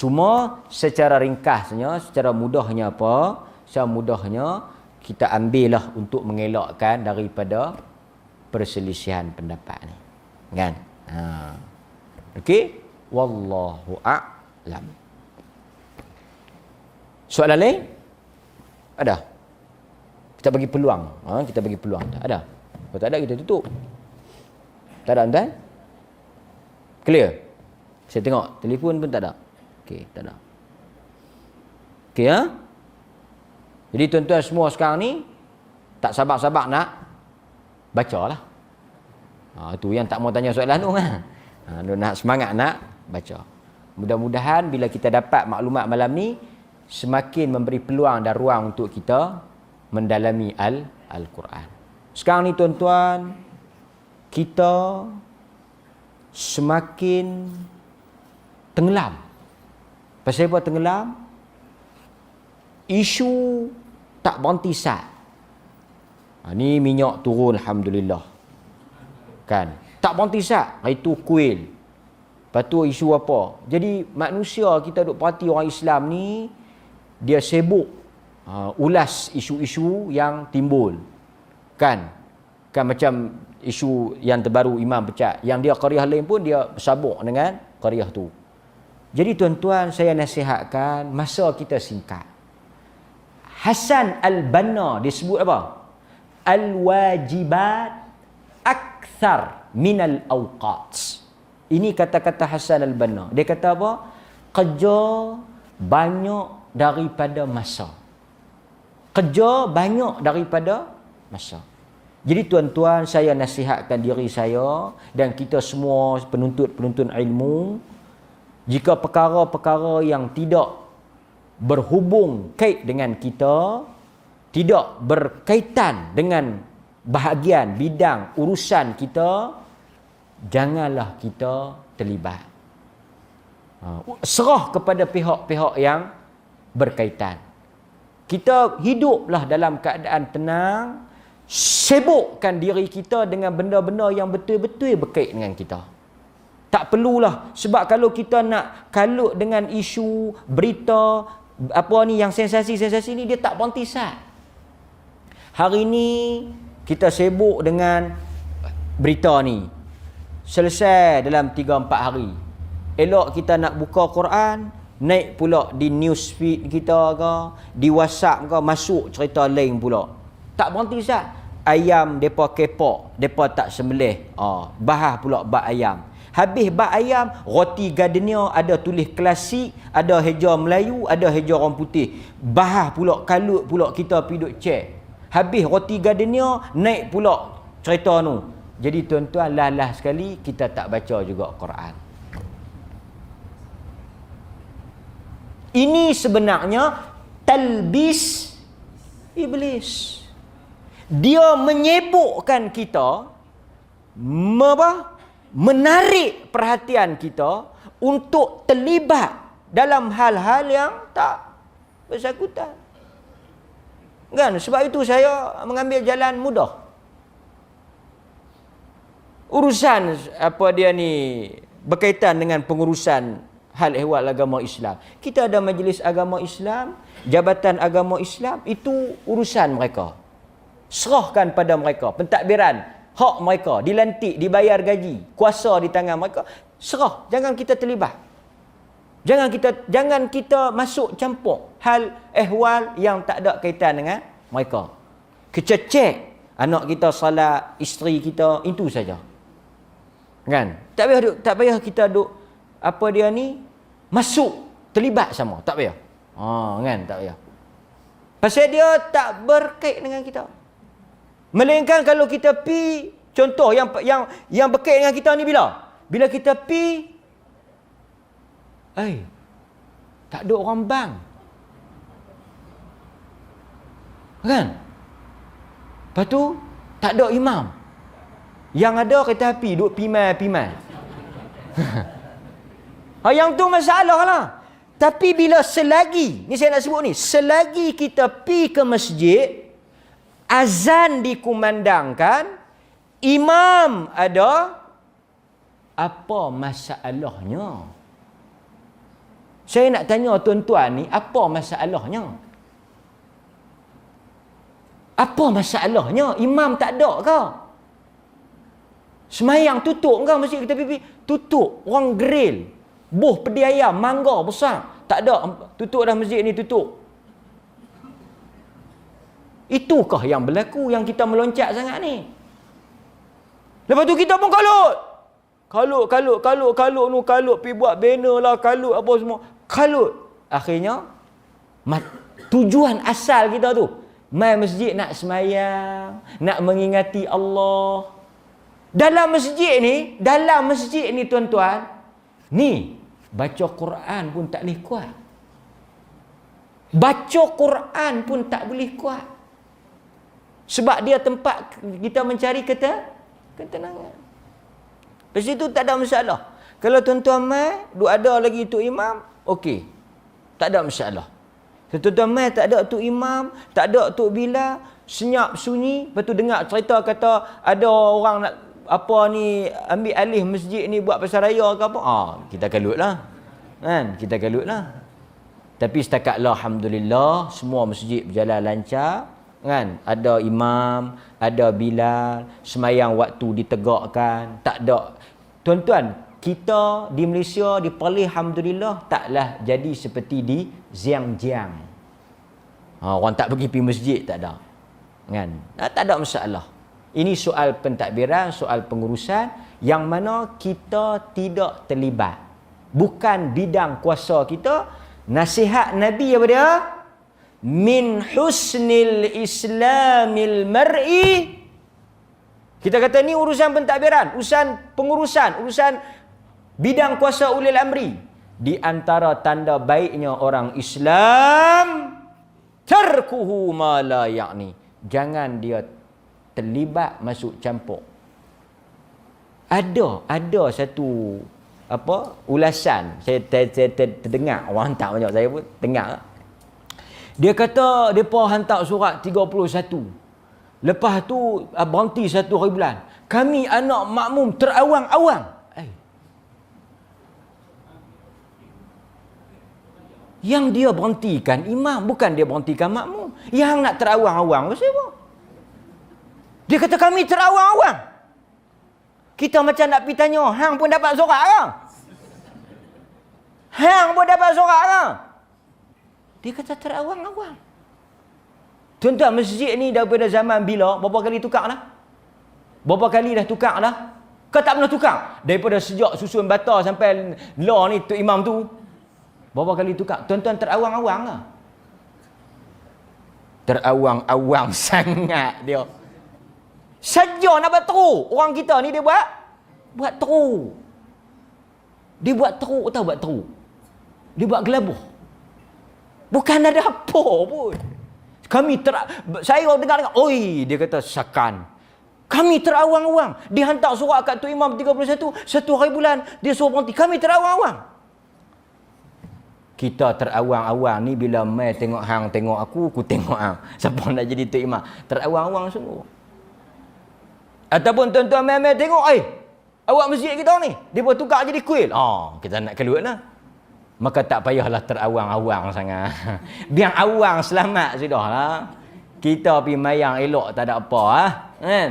S1: Cuma secara ringkasnya, secara mudahnya apa? Secara mudahnya, kita ambillah untuk mengelakkan daripada perselisihan pendapat ni. Kan? Okey? Wallahu a'lam. Soalan lain? Ada? Kita bagi peluang. Kita bagi peluang. Ada? Kalau tak ada, kita tutup. Tak ada, tuan? Clear? Saya tengok telefon pun tak ada. Okey, tak ada. Okey, Jadi tuan-tuan semua sekarang ni tak sabar-sabar nak bacalah. Itu yang tak mau tanya soalan tu kan. Nak semangat nak baca. Mudah-mudahan bila kita dapat maklumat malam ni, semakin memberi peluang dan ruang untuk kita mendalami Al-Quran. Sekarang ni tuan-tuan, kita semakin tenggelam. Pasal apa tenggelam? Isu tak berhenti sat. Ni minyak turun, alhamdulillah. Kan? Tak berhenti sat. Itu kuil. Lepas tu isu apa? Jadi manusia, kita duk perhati orang Islam ni, dia sibuk ulas isu-isu yang timbul. Kan macam isu yang terbaru Imam pecat, yang dia qariah lain pun dia bersabuk dengan qariah tu. Jadi tuan-tuan, saya nasihatkan masa kita singkat. Hasan al-Banna disebut apa? Al-wajibat akthar minal awqat. Ini kata-kata Hasan al-Banna. Dia kata apa? Kerja banyak daripada masa. kerja banyak daripada masa. Jadi tuan-tuan, saya nasihatkan diri saya dan kita semua penuntut-penuntut ilmu, jika perkara-perkara yang tidak berhubung kait dengan kita, tidak berkaitan dengan bahagian bidang urusan kita, janganlah kita terlibat. Serah kepada pihak-pihak yang berkaitan. Kita hiduplah dalam keadaan tenang, sibukkan diri kita dengan benda-benda yang betul-betul berkait dengan kita. Tak perlulah, sebab kalau kita nak kalut dengan isu berita apa ni yang sensasi-sensasi ni, dia tak berhenti sat. Hari ni kita sibuk dengan berita ni, selesai dalam 3-4 hari. Elok kita nak buka Quran, naik pula di news feed kita ke, di WhatsApp ke, masuk cerita lain pula. Tak berhenti sat. Ayam depa kepok, depa tak sembelih. Bahas pula bab ayam. Habis bab ayam, roti Gardenia ada tulis klasik, ada hijau Melayu, ada hijau orang putih. Bahas pula kalut pula kita pergi duk check. Habis roti Gardenia, naik pula cerita tu. Jadi tuan-tuan, lalah sekali kita tak baca juga Quran. Ini sebenarnya talbis iblis. Dia menyebukkan kita, menarik perhatian kita untuk terlibat dalam hal-hal yang tak bersangkutan. Kan? Sebab itu saya mengambil jalan mudah. Urusan apa dia ni berkaitan dengan pengurusan hal ehwal agama Islam. Kita ada majlis agama Islam, jabatan agama Islam, itu urusan mereka. Serahkan pada mereka. Pentadbiran, hak mereka, dilantik, dibayar gaji, kuasa di tangan mereka. Serah, jangan kita terlibat. Jangan kita masuk campur hal ehwal yang tak ada kaitan dengan mereka. Kita cek anak kita salat, isteri kita, itu saja. Kan? Tak payah kita duk apa dia ni masuk terlibat sama, tak payah. Kan, tak payah. Pasal dia tak berkait dengan kita. Melainkan kalau kita pi, contoh yang berkait dengan kita ni bila kita pi, tak ada orang bang. Kan? Lepas tu tak ada imam. Yang ada kereta api duk pimai. Yang tu masalah lah. Tapi bila selagi, ni saya nak sebut ni, selagi kita pi ke masjid, azan dikumandangkan, imam ada, apa masalahnya? Saya nak tanya tuan-tuan ni, apa masalahnya? Apa masalahnya? Imam tak ada ke? Semayang tutup ke masjid kita pipi? Tutup. Orang grill. Buh pedi ayam, mangga besar. Tak ada. Tutup dah masjid ni, tutup. Itukah yang berlaku yang kita meloncat sangat ni? Lepas tu kita pun kalut. Kalut, pergi buat banner lah, kalut apa semua. Kalut. Akhirnya, tujuan asal kita tu, mai masjid nak semayang, nak mengingati Allah. Dalam masjid ni tuan-tuan, ni baca Quran pun tak boleh kuat. Baca Quran pun tak boleh kuat. Sebab dia tempat kita mencari ketenangan. Di situ tak ada masalah. Kalau tuan-tuan mai, duk ada lagi tu imam, okey. Tak ada masalah. Tuan-tuan mai tak ada tu imam, tak ada tu bila, senyap sunyi, lepas tu dengar cerita kata ada orang nak apa ni ambil alih masjid ni buat pasar raya ke apa, kita galutlah. Kan? Kita galutlah. Tapi setakatlah alhamdulillah semua masjid berjalan lancar, kan? Ada imam, ada bilal, semayang waktu ditegakkan, tak ada. Tuan-tuan, kita di Malaysia di Perlis alhamdulillah taklah jadi seperti di Xinjiang. Orang tak pergi masjid tak ada. Kan? Tak ada masalah. Ini soal pentadbiran, soal pengurusan yang mana kita tidak terlibat. Bukan bidang kuasa kita. Nasihat Nabi apa dia? min husnil islamil mar'i. Kita kata ni urusan pentadbiran, urusan bidang kuasa ulil amri. Di antara tanda baiknya orang Islam, tarkuhu ma la ya'ni. Jangan dia terlibat masuk campur. Ada satu ulasan saya terdengar orang hantar banyak, saya pun dengar. Dia kata depa hantar surat 31. Lepas tu berhenti 1 hari bulan. Kami anak makmum terawang-awang. Yang dia berhentikan imam, bukan dia berhentikan makmum. Yang nak terawang-awang pasal apa? Dia kata kami terawang-awang. Kita macam nak pergi tanya, hang pun dapat sorak ke? Hang pun dapat sorak ke? Dia kata terawang-awang. Tuan-tuan, masjid ni daripada zaman bila? Berapa kali tukar dah? Berapa kali dah tukar dah? Kau tak pernah tukar? Daripada sejak susun bata sampai law ni, Tok Imam tu. Berapa kali tukar? Tuan-tuan terawang-awang lah. Terawang-awang sangat dia. Saja nak buat teruk. Orang kita ni dia buat teruk. Dia buat teruk, tahu buat teruk. Dia buat gelabuh. Bukan ada apa pun. Saya dengar, oi, dia kata sakan. Kami terawang-awang. Dia hantar surat kat Tok Imam 31, 1 hari bulan, dia suruh berhenti. Kami terawang-awang. Kita terawang-awang ni bila mai tengok hang tengok aku tengok hang. Siapa nak jadi Tok Imam? Terawang-awang sungguh. Ataupun tuan-tuan mai tengok, awak masjid kita ni, dia pun tukar jadi kuil. Kita nak keluar lah. Maka tak payahlah terawang-awang sangat. Biar awang selamat sudah lah. Kita pergi mayang elok tak ada apa kan?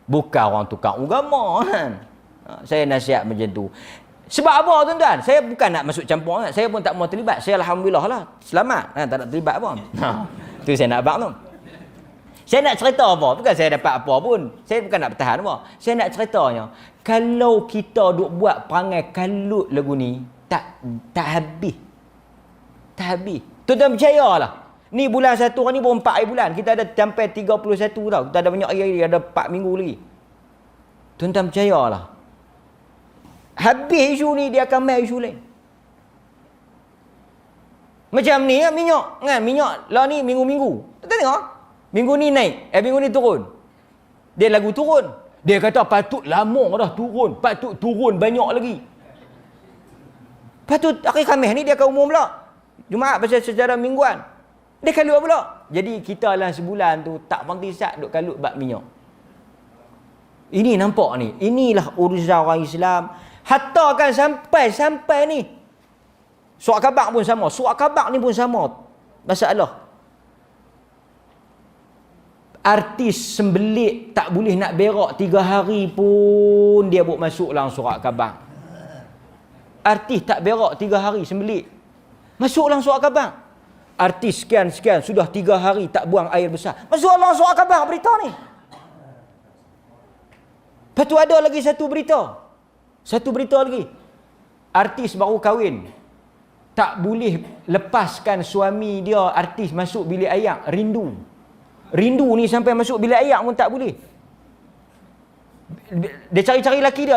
S1: Bukan orang tukar agama kan? Saya nasihat macam tu. Sebab apa tuan-tuan? Saya bukan nak masuk campur kan? Saya pun tak mau terlibat. Saya alhamdulillah lah selamat kan? Tak nak terlibat pun. Tu saya nak abang tu. Saya nak cerita apa? Bukan saya dapat apa pun. Saya bukan nak bertahan apa. Saya nak ceritanya, kalau kita duk buat perangai kalut lagu ni, tak habis. Tak habis. Tuan-tuan percayalah. Ni bulan 1 ni pun 4 hari bulan. Kita ada sampai 31 tau. Kita ada banyak hari, ada 4 minggu lagi. Tuan-tuan percayalah. Habis isu ni, dia akan main isu lain. Macam ni minyak kan? Minyak lah ni minggu-minggu. Kita tengok. Minggu ni naik, minggu ni turun. Dia lagu turun. Dia kata patut lama dah turun, patut turun banyak lagi. Patut akhir Khamis ni dia akan umum pula. Jumaat pasal secara mingguan. Dia kalut pula. Jadi kita lah sebulan tu tak berhenti sat duk kalut bab minyak. Ini nampak ni. Inilah urusan orang Islam. Hatta kan sampai ni. Surat khabar pun sama. Surat khabar ni pun sama. Masalah. Artis sembelit tak boleh nak berak 3 hari pun dia buat masuk dalam surat khabar. Artis tak berak 3 hari sembelit. Masuk dalam surat khabar. Artis sekian-sekian sudah 3 hari tak buang air besar. Masuk dalam surat khabar berita ni. Lepas tu ada lagi satu berita. Satu berita lagi. Artis baru kahwin. Tak boleh lepaskan suami dia artis masuk bilik ayak. Rindu ni sampai masuk bilik ayak pun tak boleh. Dia cari-cari laki dia,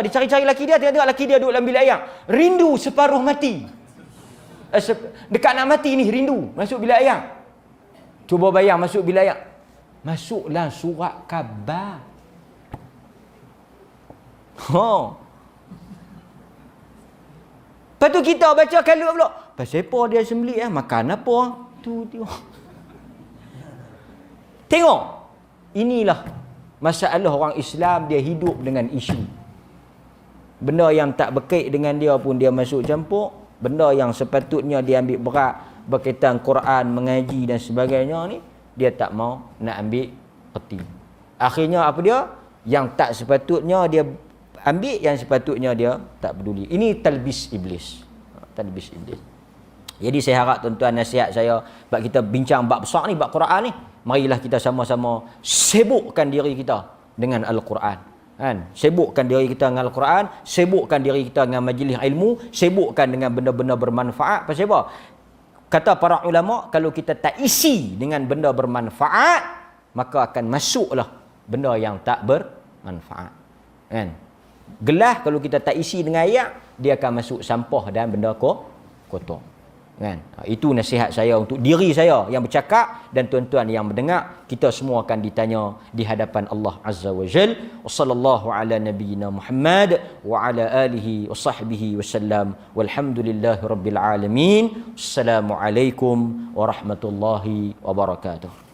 S1: tengok laki dia duduk dalam bilik ayak. Rindu separuh mati. Dekat nak mati ni rindu masuk bilik ayak. Cuba bayang masuk bilik ayak. Masuklah surat khabar. Lepas tu kita baca kalut pula. Pasal apa dia sembelit makan apa? Tu tengok. Tengok. Inilah masalah orang Islam, dia hidup dengan isu. Benda yang tak berkait dengan dia pun dia masuk campur. Benda yang sepatutnya dia ambil berat berkaitan Quran, mengaji dan sebagainya ni, dia tak mau nak ambil peti. Akhirnya apa dia? Yang tak sepatutnya dia ambil, yang sepatutnya dia tak peduli. Ini talbis iblis. Talbis iblis. Jadi saya harap tuan-tuan, nasihat saya bab kita bincang bab besar ni, bab Quran ni, marilah kita sama-sama sibukkan diri kita dengan Al-Quran. Kan? Sibukkan diri kita dengan Al-Quran, sibukkan diri kita dengan majlis ilmu, sibukkan dengan benda-benda bermanfaat. Pasal apa? kata para ulama, kalau kita tak isi dengan benda bermanfaat, maka akan masuklah benda yang tak bermanfaat. Kan? Gelas kalau kita tak isi dengan air, dia akan masuk sampah dan benda kotor. Kan? Itu nasihat saya untuk diri saya yang bercakap dan tuan-tuan yang mendengar. Kita semua akan ditanya di hadapan Allah Azza wa Jal. Wassallallahu ala nabiyyina Muhammad wa ala alihi wa sahbihi wasallam. Walhamdulillahi rabbil alamin. Assalamualaikum warahmatullahi wabarakatuh.